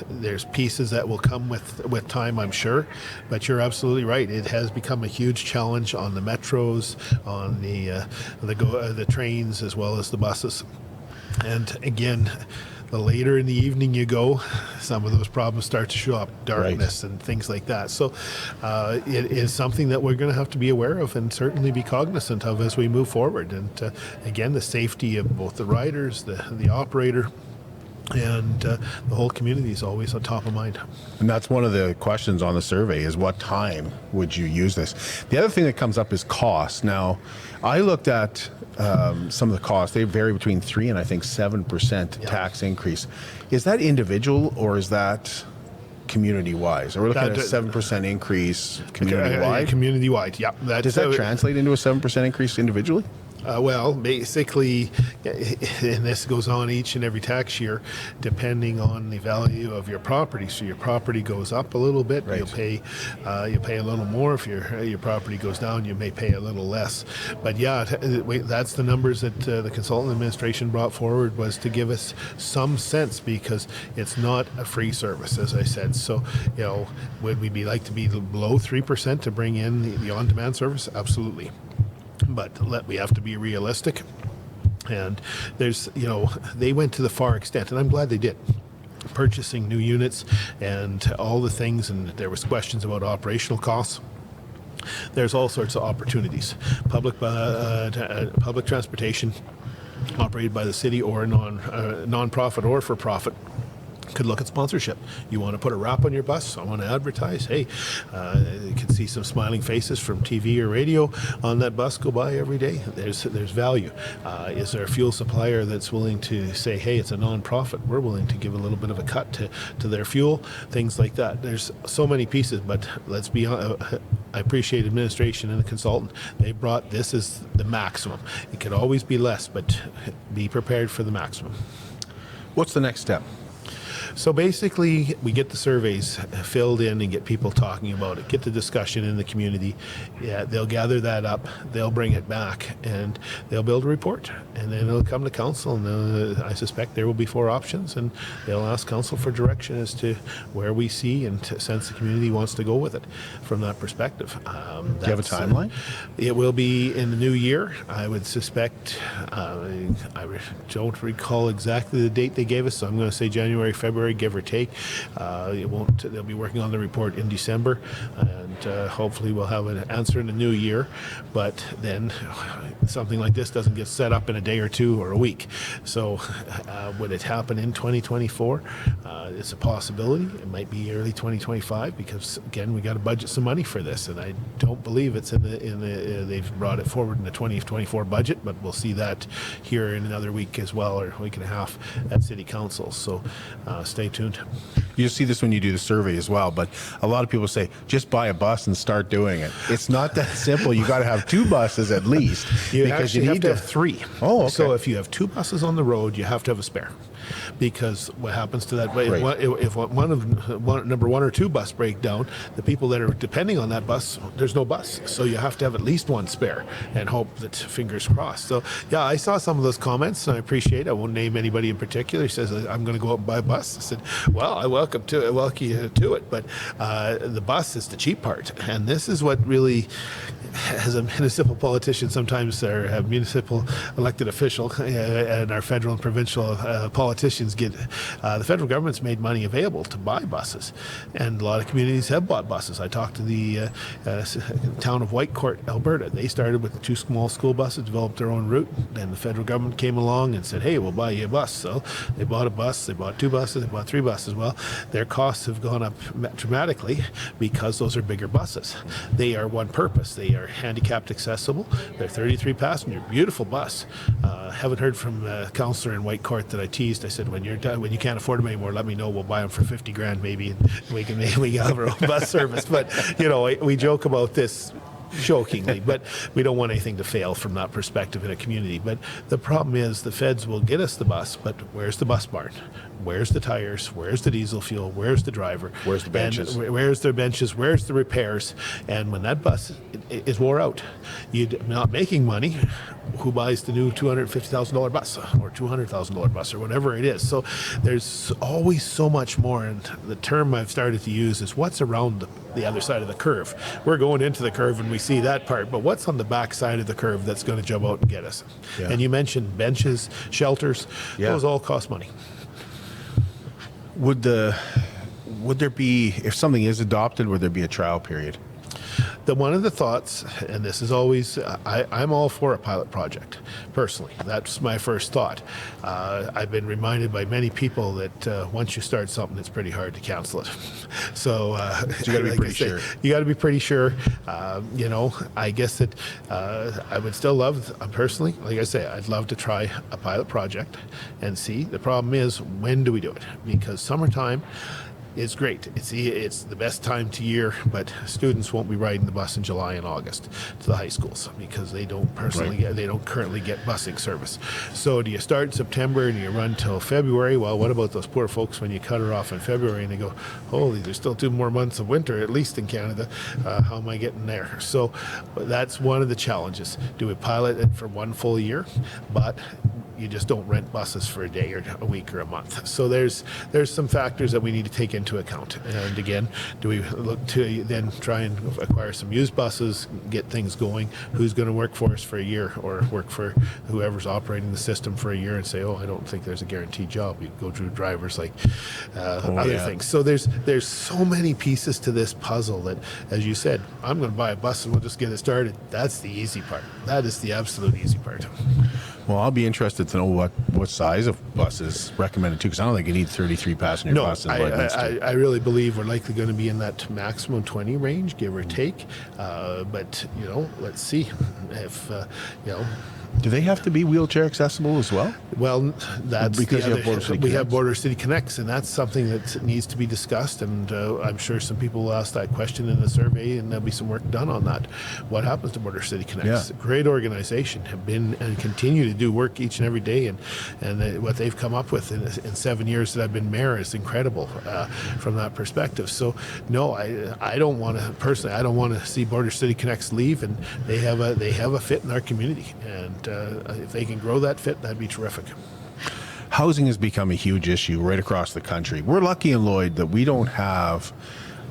[SPEAKER 9] there's pieces that will come with time, I'm sure. But you're absolutely right. It has become a huge challenge on the metros, on the trains, as well as the buses. And again, the later in the evening you go, some of those problems start to show up, darkness and things like that. So it is something that we're going to have to be aware of and certainly be cognizant of as we move forward. And again, the safety of both the riders, the operator, and the whole community is always on top of mind.
[SPEAKER 3] And that's one of the questions on the survey, is what time would you use this? The other thing that comes up is cost. Now, I looked at some of the costs. They vary between 3% and I think 7% tax increase. Is that individual, or is that community-wise? Are we looking at a 7% increase community-wide?
[SPEAKER 9] Community-wide, yeah.
[SPEAKER 3] Does that translate into a 7% increase individually?
[SPEAKER 9] Well, basically, and this goes on each and every tax year, depending on the value of your property. So your property goes up a little bit,
[SPEAKER 3] Right.
[SPEAKER 9] you'll pay a little more. If your property goes down, you may pay a little less. But yeah, that's the numbers that the consultant administration brought forward, was to give us some sense, because it's not a free service, as I said. So, would we like to be below 3% to bring in the on-demand service? Absolutely. But we have to be realistic. And they went to the far extent, and I'm glad they did, purchasing new units and all the things, and there was questions about operational costs. There's all sorts of opportunities. Public transportation operated by the city or non-profit or for profit could look at sponsorship. You want to put a wrap on your bus? I want to advertise. Hey, you can see some smiling faces from TV or radio on that bus go by every day. There's value. Is there a fuel supplier that's willing to say, hey, it's a non-profit, we're willing to give a little bit of a cut to their fuel? Things like that. There's so many pieces, but let's be honest, I appreciate administration and the consultant. They brought this as the maximum. It could always be less, but be prepared for the maximum.
[SPEAKER 3] What's the next step?
[SPEAKER 9] So basically, we get the surveys filled in and get people talking about it, get the discussion in the community. Yeah, they'll gather that up, they'll bring it back, and they'll build a report. And then it'll come to council, and I suspect there will be 4 options, and they'll ask council for direction as to where we see and sense the community wants to go with it from that perspective.
[SPEAKER 3] Do you have a timeline?
[SPEAKER 9] It will be in the new year. I would suspect, I don't recall exactly the date they gave us, so I'm going to say January, February, give or take. They'll be working on the report in December, and hopefully we'll have an answer in the new year. But then something like this doesn't get set up in a day or 2 or a week. So would it happen in 2024? It's a possibility. It might be early 2025, because again, we got to budget some money for this, and I don't believe it's in the they've brought it forward in the 2024 budget, but we'll see that here in another week as well, or a week and a half at City Council. So stay tuned.
[SPEAKER 3] You see this when you do the survey as well, but a lot of people say, just buy a bus and start doing it. It's not that simple. You got to have 2 buses at least.
[SPEAKER 9] You
[SPEAKER 3] because
[SPEAKER 9] actually
[SPEAKER 3] you
[SPEAKER 9] have
[SPEAKER 3] need
[SPEAKER 9] to have 3.
[SPEAKER 3] Oh, okay.
[SPEAKER 9] So if you have 2 buses on the road, you have to have a spare. Because what happens to that,
[SPEAKER 3] Right.
[SPEAKER 9] if number 1 or 2 bus break down, the people that are depending on that bus, there's no bus. So you have to have at least 1 spare and hope that, fingers crossed. So yeah, I saw some of those comments, and I appreciate it. I won't name anybody in particular. He says, I'm going to go out and buy a bus. I said, well, I welcome you to it, but the bus is the cheap part. And this is what really, as a municipal politician, sometimes or a municipal elected official, and our federal and provincial politicians get, the federal government's made money available to buy buses, and a lot of communities have bought buses. I talked to the town of Whitecourt, Alberta. They started with 2 small school buses, developed their own route, and the federal government came along and said, hey, we'll buy you a bus. So they bought a bus, they bought 2 buses, they bought 3 buses. Well, their costs have gone up dramatically because those are bigger buses. They are one purpose. They are handicapped accessible. They're 33 passenger, beautiful bus. Haven't heard from a councillor in Whitecourt that I teased. I said, when you're done, when you can't afford them anymore, let me know. We'll buy them for 50 grand maybe, and we can have our own bus service. But we joke about this jokingly, but we don't want anything to fail from that perspective in a community. But the problem is the feds will get us the bus, but where's the bus barn? Where's the tires? Where's the diesel fuel? Where's the driver?
[SPEAKER 3] Where's the benches?
[SPEAKER 9] And where's the benches? Where's the repairs? And when that bus is wore out, you're not making money. Who buys the new $250,000 bus or $200,000 bus or whatever it is? So there's always so much more, and the term I've started to use is what's around the other side of the curve. We're going into the curve and we see that part, but what's on the back side of the curve that's going to jump out and get us?
[SPEAKER 3] Yeah.
[SPEAKER 9] And you mentioned benches, shelters, those all cost money.
[SPEAKER 3] Would there be, if something is adopted, would there be a trial period?
[SPEAKER 9] One of the thoughts, and this is always, I'm all for a pilot project, personally. That's my first thought. I've been reminded by many people that once you start something, it's pretty hard to cancel it. So
[SPEAKER 3] you got to be pretty sure.
[SPEAKER 9] You got to be pretty sure. I guess that I would still love, personally, like I say, I'd love to try a pilot project and see. The problem is, when do we do it? Because summertime, It's great. It's the best time to year, but students won't be riding the bus in July and August to the high schools because they don't currently get busing service. So do you start in September and you run till February? Well, what about those poor folks when you cut her off in February and they go, holy, there's still 2 more months of winter, at least in Canada. How am I getting there? So that's one of the challenges. Do we pilot it for 1 full year? But you just don't rent buses for a day or a week or a month. So there's some factors that we need to take into account. And again, do we look to then try and acquire some used buses, get things going? Who's going to work for us for a year or work for whoever's operating the system for a year and say, oh, I don't think there's a guaranteed job. You go through drivers like other things. So there's so many pieces to this puzzle that, as you said, I'm going to buy a bus and we'll just get it started. That's the easy part. That is the absolute easy part.
[SPEAKER 3] Well, I'll be interested to know what size of bus is recommended too, because I don't think you need 33 passenger buses.
[SPEAKER 9] I really believe we're likely going to be in that maximum 20 range, give or take. But let's see if
[SPEAKER 3] Do they have to be wheelchair accessible as well?
[SPEAKER 9] Well, that's
[SPEAKER 3] because
[SPEAKER 9] we have Border City Connects, and that's something that needs to be discussed. And I'm sure some people will ask that question in the survey, and there'll be some work done on that. What happens to Border City Connects?
[SPEAKER 3] Yeah.
[SPEAKER 9] Great organization, have been and continue to do work each and every day, and what they've come up with in 7 years that I've been mayor is incredible from that perspective. So no, I don't want to personally. I don't want to see Border City Connects leave, and they have a fit in our community, and if they can grow that fit, that'd be terrific.
[SPEAKER 3] Housing has become a huge issue right across the country. We're lucky in Lloyd that we don't have,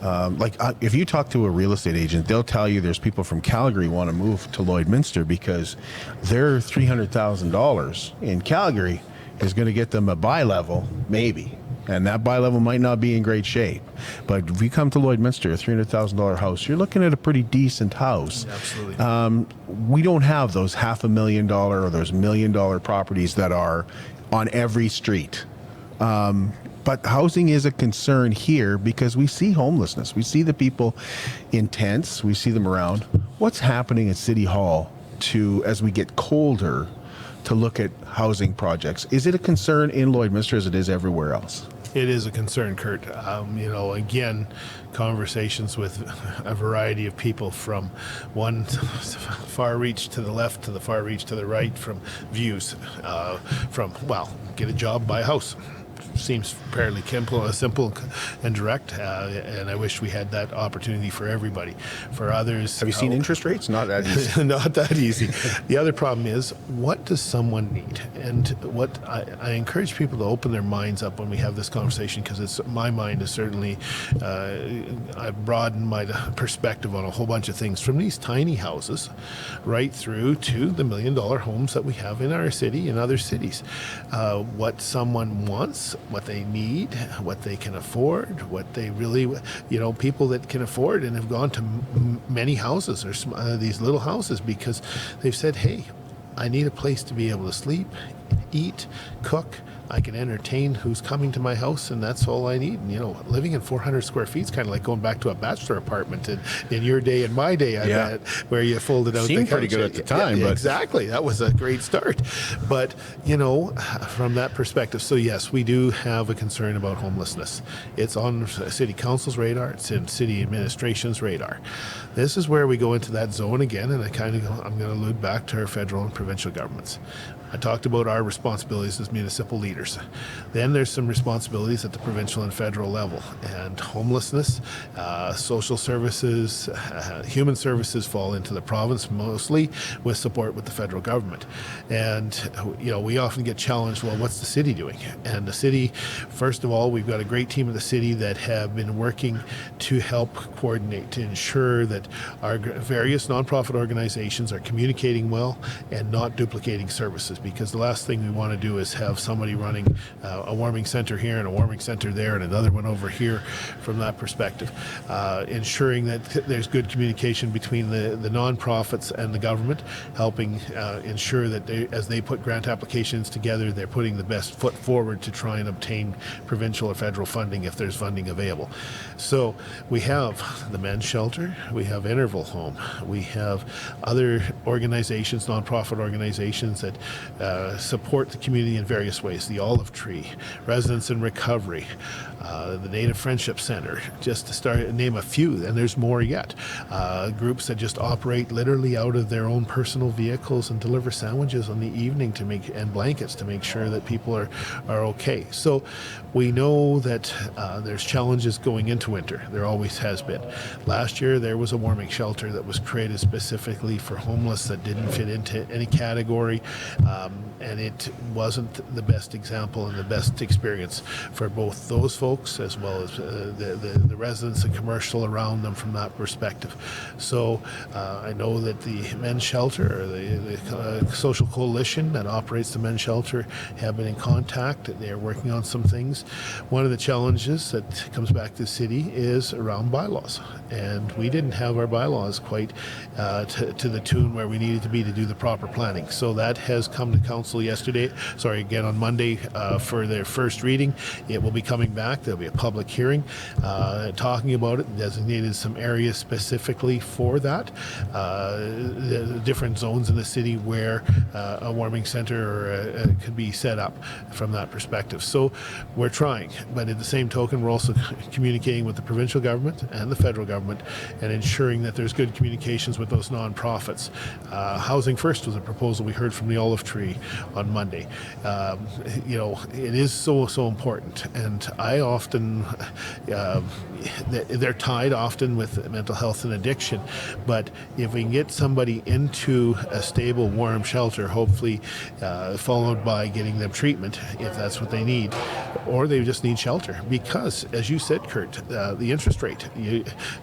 [SPEAKER 3] if you talk to a real estate agent, they'll tell you there's people from Calgary want to move to Lloydminster because their $300,000 in Calgary is going to get them a buy level, maybe. And that buy level might not be in great shape. But if you come to Lloydminster, a $300,000 house, you're looking at a pretty decent house.
[SPEAKER 9] Absolutely.
[SPEAKER 3] We don't have those $500,000 or those $1 million properties that are on every street. But housing is a concern here because we see homelessness. We see the people in tents. We see them around. What's happening at City Hall as we get colder to look at housing projects? Is it a concern in Lloydminster as it is everywhere else?
[SPEAKER 9] It is a concern, Kurt. Again, conversations with a variety of people from one far reach to the left to the far reach to the right, from views, get a job, buy a house. Seems fairly simple and direct, and I wish we had that opportunity for everybody. For others,
[SPEAKER 3] have you seen interest rates? Not that easy.
[SPEAKER 9] Not that easy. The other problem is, what does someone need? And what I encourage people to open their minds up when we have this conversation, because my mind is certainly I've broadened my perspective on a whole bunch of things, from these tiny houses right through to the $1 million homes that we have in our city and other cities. What someone wants, what they need, what they can afford, what they really, people that can afford and have gone to many houses or these little houses because they've said, hey, I need a place to be able to sleep, eat, cook. I can entertain who's coming to my house, and that's all I need. And, living in 400 square feet is kind of like going back to a bachelor apartment in your day and my day, I bet, where you folded out
[SPEAKER 3] Seemed
[SPEAKER 9] the couch.
[SPEAKER 3] pretty good at the time. But
[SPEAKER 9] exactly. That was a great start. But, from that perspective, so yes, we do have a concern about homelessness. It's on City Council's radar. It's in City Administration's radar. This is where we go into that zone again, and I'm going to allude back to our federal and provincial governments. I talked about our responsibilities as municipal leaders. Then there's some responsibilities at the provincial and federal level. And homelessness, social services, human services fall into the province mostly, with support with the federal government. And, we often get challenged, well, what's the city doing? And the city, first of all, we've got a great team of the city that have been working to help coordinate, to ensure that our various nonprofit organizations are communicating well and not duplicating services. Because the last thing we want to do is have somebody running a warming center here and a warming center there and another one over here from that perspective. Ensuring that there's good communication between the nonprofits and the government, helping ensure that as they put grant applications together, they're putting the best foot forward to try and obtain provincial or federal funding if there's funding available. So we have the men's shelter, we have Interval Home, we have other organizations, nonprofit organizations that support the community in various ways. The Olive Tree, Residents in Recovery, the Native Friendship Center, just to name a few, and there's more yet. Groups that just operate literally out of their own personal vehicles and deliver sandwiches on the evening and blankets to make sure that people are okay. So we know that there's challenges going into winter. There always has been. Last year there was a warming shelter that was created specifically for homeless that didn't fit into any category, and it wasn't the best example and the best experience for both those folks as well as the residents and commercial around them from that perspective. So I know that the men's shelter, or the social coalition that operates the men's shelter, have been in contact. They are working on some things. One of the challenges that comes back to the city is around bylaws, and we didn't have our bylaws quite to the tune where we needed to be to do the proper planning. So that has come to council again on Monday for their first reading. It will be coming back. There'll be a public hearing talking about it, designated some areas specifically for that, the different zones in the city where a warming center could be set up from that perspective. So we're trying, but at the same token, we're also communicating with the provincial government and the federal government and ensuring that there's good communications with those nonprofits. Housing First was a proposal we heard from the Olive Tree on Monday. It is so important, and I often they're tied often with mental health and addiction, but if we can get somebody into a stable, warm shelter, hopefully followed by getting them treatment if that's what they need, or they just need shelter, because as you said, Kurt, the interest rate,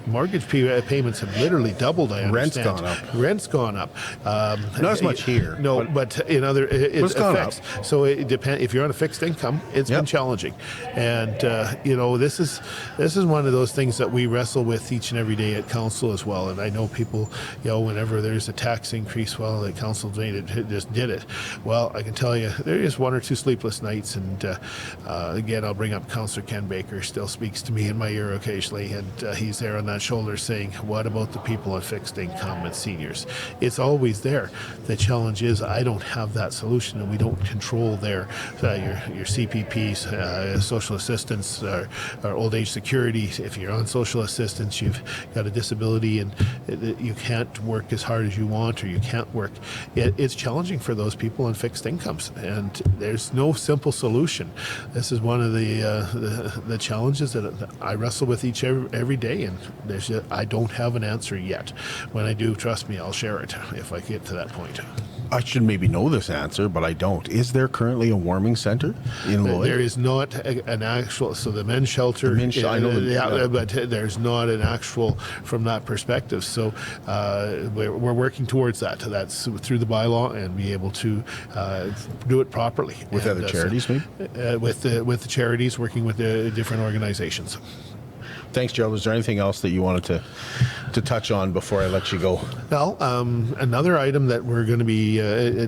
[SPEAKER 9] mortgage payments have literally doubled. I understand. Rent's gone up.
[SPEAKER 3] Not as much here.
[SPEAKER 9] No, but in other it affects.
[SPEAKER 3] Up.
[SPEAKER 9] So it depends. If you're on a fixed income, it's been challenging, and this is one of those things that we wrestle with each and every day at council as well. And I know people, whenever there's a tax increase, well, the council just did it. Well, I can tell you there is one or two sleepless nights, and again, I'll bring up Councillor Ken Baker. Still speaks to me in my ear occasionally, and he's there on that shoulder saying, "What about the people on fixed income and seniors?" It's always there. The challenge is I don't have that solution, and we don't control your CPPs, social assistance, or old age security. If you're on social assistance, you've got a disability, and you can't work as hard as you want, or you can't work. It's challenging for those people on fixed incomes, and there's no simple solution. This is one of the challenges that I wrestle with every day, and I don't have an answer yet. When I do, trust me, I'll share it if I get to that point.
[SPEAKER 3] I should maybe know this answer, but I don't. Is there currently a warming center in Lloyd?
[SPEAKER 9] There is not an actual. So the men's shelter, but there's not an actual from that perspective. So we're working towards that. That's through the bylaw, and be able to do it properly
[SPEAKER 3] with other charities, maybe
[SPEAKER 9] with the charities, working with the different organizations.
[SPEAKER 3] Thanks, Gerald. Is there anything else that you wanted to touch on before I let you go?
[SPEAKER 9] Well, another item that we're going to be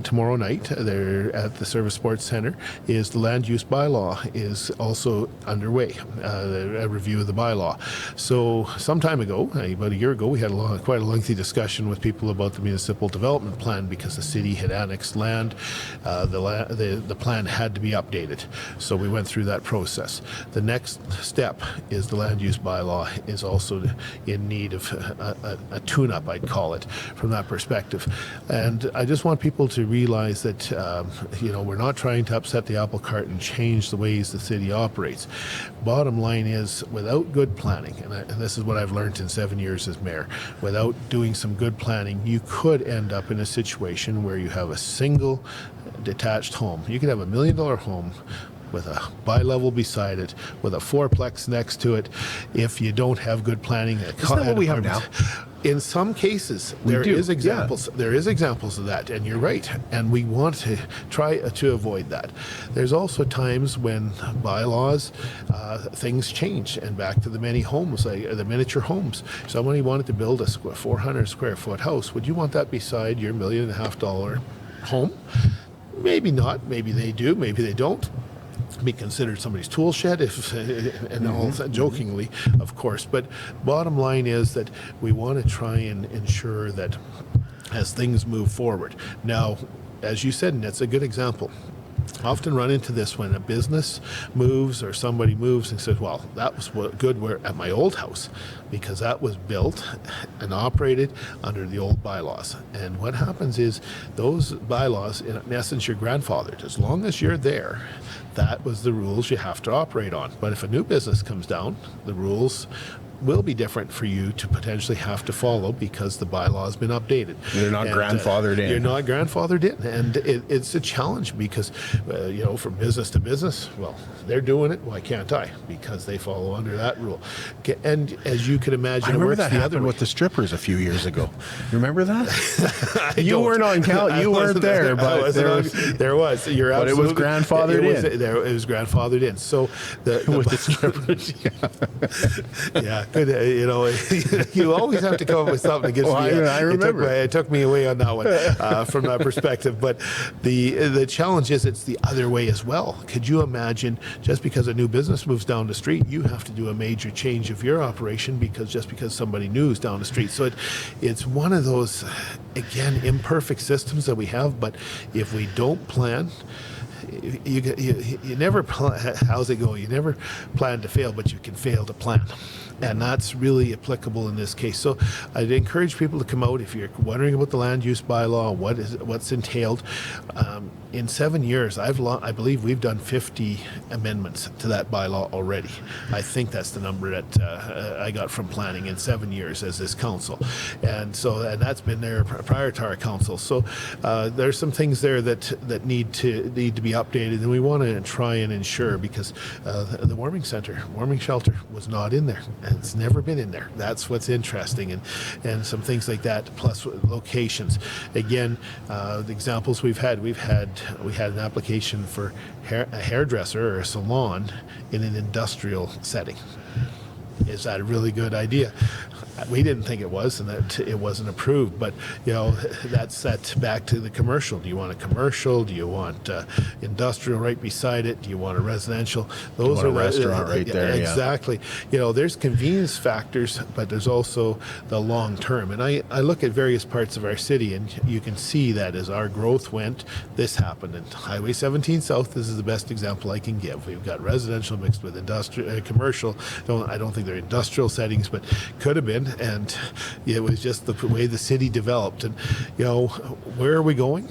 [SPEAKER 9] tomorrow night there at the Service Sports Centre is the land use bylaw is also underway, a review of the bylaw. So some time ago, about a year ago, we had quite a lengthy discussion with people about the municipal development plan because the city had annexed land. The plan had to be updated. So we went through that process. The next step is the land use bylaw is also in need of a tune-up, I'd call it, from that perspective. And I just want people to realize that we're not trying to upset the apple cart and change the ways the city operates. Bottom line is, without good planning, and this is what I've learned in 7 years as mayor, without doing some good planning, you could end up in a situation where you have a single detached home. You could have $1 million home with a bi-level beside it, with a fourplex next to it, if you don't have good planning.
[SPEAKER 3] Isn't that what we have now?
[SPEAKER 9] In some cases, there is examples. Yeah. There is examples of that, and you're right. And we want to try to avoid that. There's also times when bylaws, things change, and back to the many homes, like the miniature homes. Somebody wanted to build a 400 square foot house. Would you want that beside your $1.5 million home? Maybe not. Maybe they do. Maybe they don't. Be considered somebody's tool shed, all that, jokingly, of course. But bottom line is that we want to try and ensure that as things move forward. Now, as you said, and that's a good example. Often run into this when a business moves or somebody moves and says, well, that was good at my old house because that was built and operated under the old bylaws. And what happens is those bylaws, in essence, your grandfathered. As long as you're there, that was the rules you have to operate on. But if a new business comes down, the rules will be different for you to potentially have to follow because the bylaw has been updated.
[SPEAKER 3] You're not grandfathered in.
[SPEAKER 9] You're not grandfathered in. And it's a challenge because, from business to business, well, they're doing it. Why can't I? Because they follow under that rule. And as you can imagine,
[SPEAKER 3] I remember
[SPEAKER 9] it works
[SPEAKER 3] that
[SPEAKER 9] the other
[SPEAKER 3] happened
[SPEAKER 9] way.
[SPEAKER 3] with the strippers a few years ago. You remember that?
[SPEAKER 9] I
[SPEAKER 3] You
[SPEAKER 9] don't.
[SPEAKER 3] weren't on count. You weren't there, but
[SPEAKER 9] there was. You're
[SPEAKER 3] but it was
[SPEAKER 9] absolutely-
[SPEAKER 3] grandfathered in.
[SPEAKER 9] It was grandfathered in. So
[SPEAKER 3] with the strippers.
[SPEAKER 9] yeah, good. You always have to come up with something that gives
[SPEAKER 3] Well,
[SPEAKER 9] me.
[SPEAKER 3] I remember.
[SPEAKER 9] It took me away on that one from that perspective. But the challenge is it's the other way as well. Could you imagine just because a new business moves down the street, you have to do a major change of your operation because somebody new is down the street. So it's one of those, again, imperfect systems that we have. But if we don't plan, you never how's it go? You never plan to fail, but you can fail to plan. And that's really applicable in this case. So I'd encourage people to come out if you're wondering about the land use bylaw, what's entailed. In 7 years, I believe we've done 50 amendments to that bylaw already. I think that's the number that I got from planning in 7 years as this council, and that's been there prior to our council. So there's some things there that need to be updated, and we want to try and ensure because the warming shelter was not in there. It's never been in there. That's what's interesting, and some things like that. Plus locations. Again, the examples we had an application for a hairdresser or a salon in an industrial setting. Is that a really good idea? We didn't think it was, and that it wasn't approved. But that's set back to the commercial. Do you want a commercial? Do you want industrial right beside it? Do you want a residential? Those
[SPEAKER 3] a restaurant right there.
[SPEAKER 9] Exactly. There's convenience factors, but there's also the long term. And I look at various parts of our city, and you can see that as our growth went, this happened. And Highway 17 South, this is the best example I can give. We've got residential mixed with industrial, commercial. I don't think they're industrial settings, but could have been. And it was just the way the city developed. And, where are we going?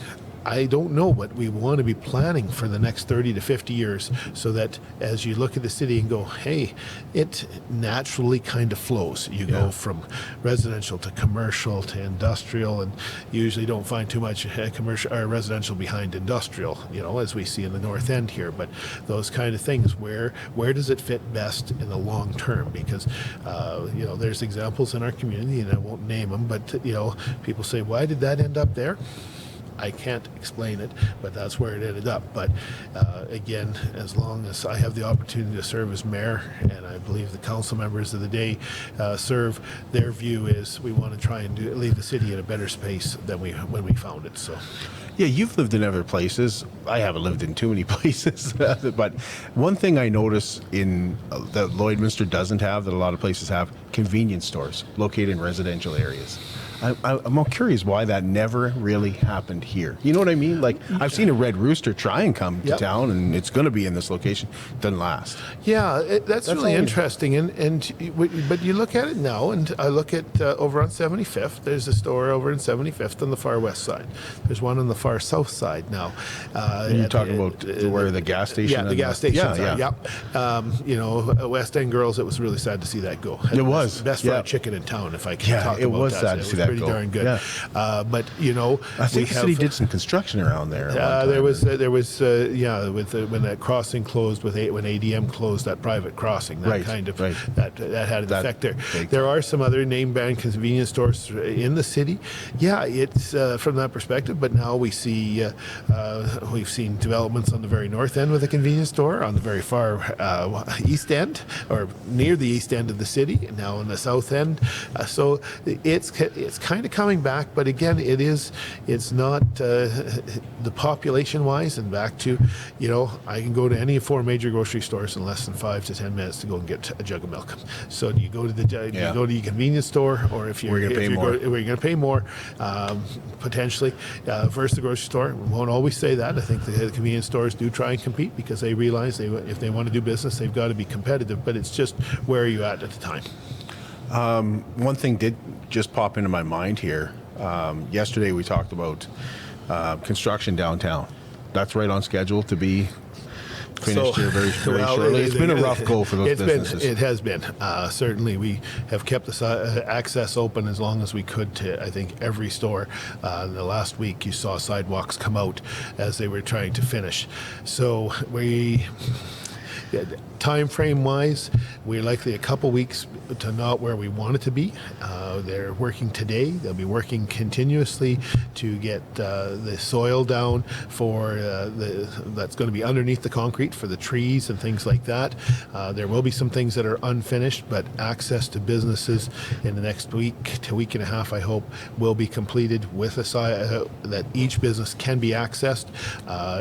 [SPEAKER 9] I don't know, but we want to be planning for the next 30 to 50 years so that as you look at the city and go, hey, it naturally kind of flows. You go from residential to commercial to industrial, and you usually don't find too much commercial or residential behind industrial, as we see in the North End here. But those kind of things, where does it fit best in the long term? Because, there's examples in our community, and I won't name them, but, people say, why did that end up there? I can't explain it, but that's where it ended up. But again, as long as I have the opportunity to serve as mayor, and I believe the council members of the day serve, their view is we want to try and leave the city in a better space than when we found it. So.
[SPEAKER 3] Yeah, you've lived in other places. I haven't lived in too many places. But one thing I notice that Lloydminster doesn't have, that a lot of places have, convenience stores located in residential areas. I'm more curious why that never really happened here. You know what I mean? Like, I've seen a Red Rooster try and come to town, and it's going to be in this location. Doesn't last.
[SPEAKER 9] Yeah, that's really interesting. But you look at it now, and I look at over on 75th. There's a store over in 75th on the far west side. There's one on the far south side now.
[SPEAKER 3] You're talking about where the gas station?
[SPEAKER 9] Yeah, the gas station. West End Girls, it was really sad to see that go.
[SPEAKER 3] It was.
[SPEAKER 9] Best fried chicken in town, if I can talk about that.
[SPEAKER 3] It was sad to see that
[SPEAKER 9] pretty
[SPEAKER 3] go.
[SPEAKER 9] darn good.
[SPEAKER 3] Yeah.
[SPEAKER 9] But
[SPEAKER 3] I think the city did some construction around there.
[SPEAKER 9] There was when that crossing closed when ADM closed that private crossing, that had an effect there. There are some other name brand convenience stores in the city. Yeah, it's from that perspective. But now we see we've seen developments on the very north end with a convenience store, on the very far east end or near the east end of the city, and now on the south end. So it's it's kind of coming back, but again, it's not the population-wise. And back to, I can go to any 4 major grocery stores in less than 5 to 10 minutes to go and get a jug of milk. So do you go to you go to your convenience store, or if you're going to pay more, potentially, versus the grocery store? We won't always say that. I think the convenience stores do try and compete because they realize if they want to do business, they've got to be competitive. But it's just where are you at the time?
[SPEAKER 3] One thing did just pop into my mind here. Yesterday we talked about construction downtown. That's right on schedule to be finished here very shortly. It's been a rough go for those businesses.
[SPEAKER 9] It has been. Certainly, we have kept the access open as long as we could to, I think, every store. The last week, you saw sidewalks come out as they were trying to finish. So time frame wise, we're likely a couple weeks to not where we want it to be. They're working today. They'll be working continuously to get the soil down for that's going to be underneath the concrete for the trees and things like that. There will be some things that are unfinished, but access to businesses in the next week to week and a half, I hope, will be completed with that each business can be accessed,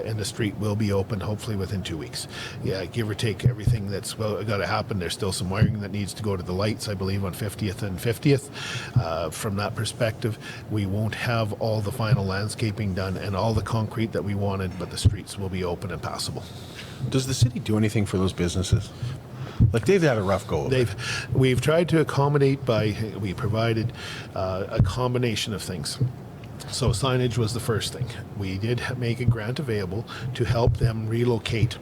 [SPEAKER 9] and the street will be open hopefully within 2 weeks. Yeah, give or take everything that's got to happen. There's still some wiring that needs to go to the lights, I believe, on 50th and 50th. From that perspective, we won't have all the final landscaping done and all the concrete that we wanted, but the streets will be open and passable.
[SPEAKER 3] Does the city do anything for those businesses? Like, they've had a rough go of it.
[SPEAKER 9] We've tried to accommodate we provided a combination of things. So signage was the first thing. We did make a grant available to help them relocate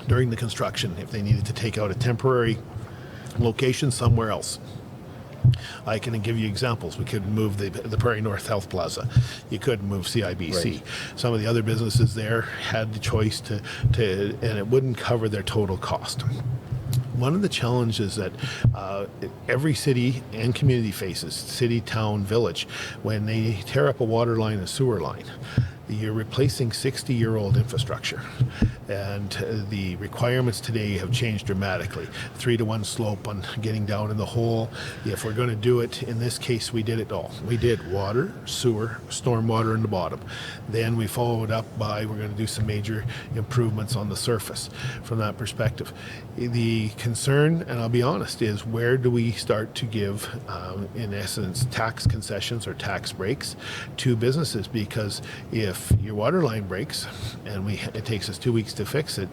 [SPEAKER 9] during the construction if they needed to take out a temporary location somewhere else. I can give you examples. We could move the Prairie North Health Plaza. You could move CIBC. Right. Some of the other businesses there had the choice to and it wouldn't cover their total cost. One of the challenges that every city and community faces, city, town, village, when they tear up a water line and sewer line, you're replacing 60-year-old infrastructure. And the requirements today have changed dramatically. 3-to-1 slope on getting down in the hole. If we're going to do it, in this case, we did it all. We did water, sewer, stormwater in the bottom. Then we followed up by, we're going to do some major improvements on the surface from that perspective. The concern, and I'll be honest, is where do we start to give, in essence, tax concessions or tax breaks to businesses? Because if your water line breaks and it takes us 2 weeks to fix it,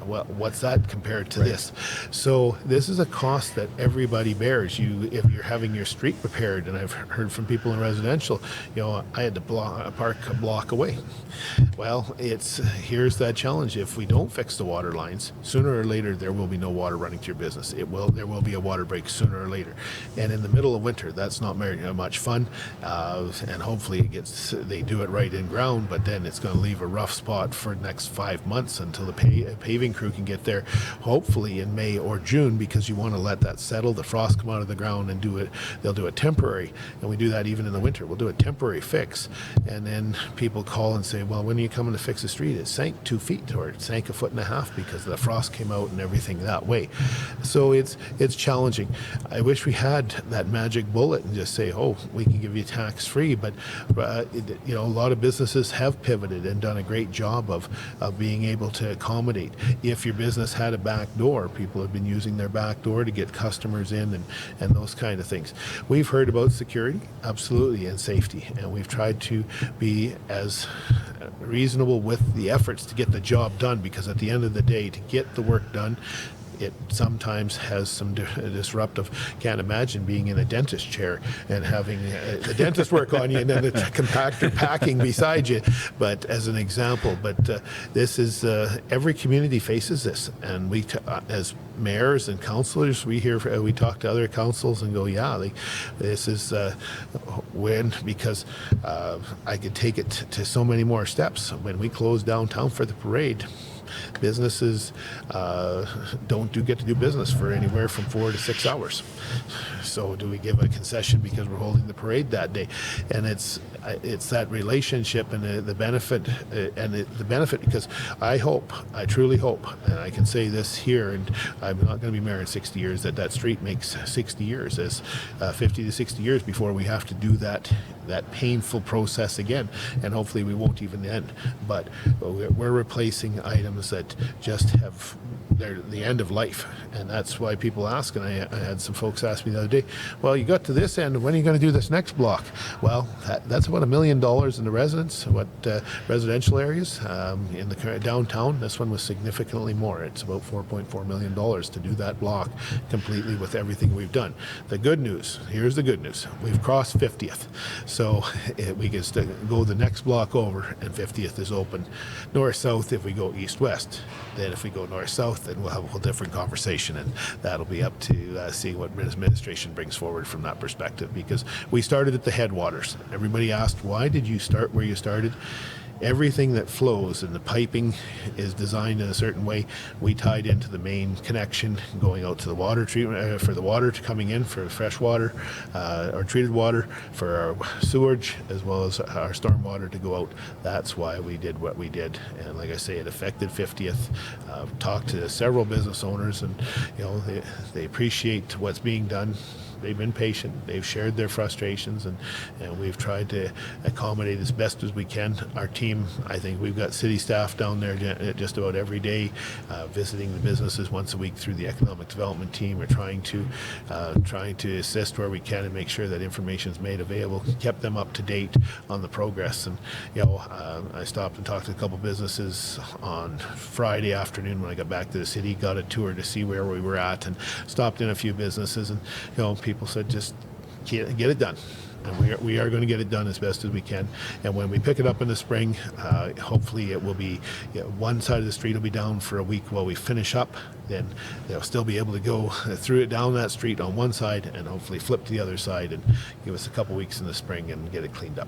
[SPEAKER 9] what's that compared to this? So this is a cost that everybody bears. If you're having your street repaired, and I've heard from people in residential, I had to park a block away. Well, here's that challenge. If we don't fix the water lines, sooner or later there will be no water running to your business. There will be a water break sooner or later. And in the middle of winter, that's not very much fun. And hopefully they do it right in ground, but then it's going to leave a rough spot for the next 5 months until the paving crew can get there, hopefully in May or June, because you want to let that settle, the frost come out of the ground and do it. They'll do it temporary, and we do that even in the winter. We'll do a temporary fix, and then people call and say, well, when are you coming to fix the street? It sank 2 feet, or it sank 1.5 feet because the frost came out and everything that way. So it's challenging. I wish we had that magic bullet and just say, oh, we can give you tax free, but a lot of businesses have pivoted and done a great job of being able to accommodate. If your business had a back door, people have been using their back door to get customers in and those kind of things. We've heard about security, absolutely, and safety, and we've tried to be as reasonable with the efforts to get the job done, because at the end of the day, to get the work done, it sometimes has some disruptive. Can't imagine being in a dentist chair and having the dentist work on you and then the compactor packing beside you. But as an example, this is every community faces this, and we as mayors and councillors, we talk to other councils and go, this is because I could take it to so many more steps. When we close downtown for the parade, businesses don't get to do business for anywhere from 4 to 6 hours. So do we give a concession because we're holding the parade that day? And it's that relationship and the benefit, the benefit, because I truly hope, and I can say this here, and I'm not going to be mayor in 60 years, that street makes 60 years, as 50 to 60 years before we have to do that painful process again, and hopefully we won't even end. But we're replacing items that just have the end of life, and that's why people ask. And I had some folks ask me the other day, well, you got to this end, when are you going to do this next block? Well, that's about $1 million in the residential areas. In the downtown, this one was significantly more. It's about $4.4 million to do that block completely with everything we've done. The good news, here's the good news, we've crossed 50th, so we can go the next block over, and 50th is open north-south if we go east-west. Then if we go north-south, then we'll have a whole different conversation, and that'll be up to see what administration brings forward from that perspective, because we started at the headwaters. Everybody asked, why did you start where you started? Everything that flows and the piping is designed in a certain way. We tied into the main connection going out to the water treatment for the water coming in for fresh water or treated water, for our sewage, as well as our storm water to go out. That's why we did what we did. And like I say, it affected 50th. Talked to several business owners, and they appreciate what's being done. They've been patient. They've shared their frustrations, and we've tried to accommodate as best as we can. Our team, I think we've got city staff down there just about every day, visiting the businesses once a week through the economic development team. We're trying to assist where we can and make sure that information is made available. Kept them up to date on the progress. And I stopped and talked to a couple businesses on Friday afternoon when I got back to the city. Got a tour to see where we were at, and stopped in a few businesses, and people said, just get it done. And we are going to get it done as best as we can. And when we pick it up in the spring, hopefully it will be, one side of the street will be down for a week while we finish up. Then they'll still be able to go through it down that street on one side, and hopefully flip to the other side, and give us a couple weeks in the spring and get it cleaned up.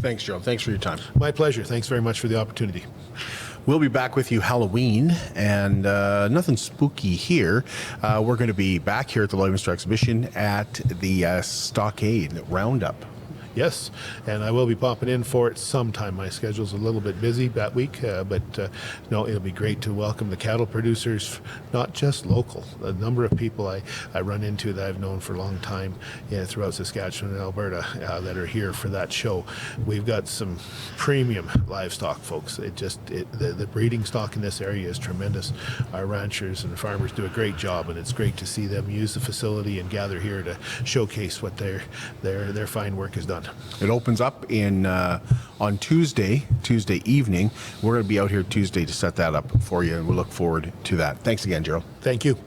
[SPEAKER 3] Thanks, Gerald. Thanks for your time.
[SPEAKER 9] My pleasure. Thanks very much for the opportunity.
[SPEAKER 3] We'll be back with you Halloween, and nothing spooky here. We're going to be back here at the Lloydminster Exhibition at the Stockade Roundup.
[SPEAKER 9] Yes, and I will be popping in for it sometime. My schedule's a little bit busy that week, but no, it'll be great to welcome the cattle producers, not just local. The number of people I run into that I've known for a long time throughout Saskatchewan and Alberta that are here for that show. We've got some premium livestock, folks. The breeding stock in this area is tremendous. Our ranchers and farmers do a great job, and it's great to see them use the facility and gather here to showcase what their fine work has done.
[SPEAKER 3] It opens up on Tuesday evening. We're going to be out here Tuesday to set that up for you, and we'll look forward to that. Thanks again, Gerald.
[SPEAKER 9] Thank you.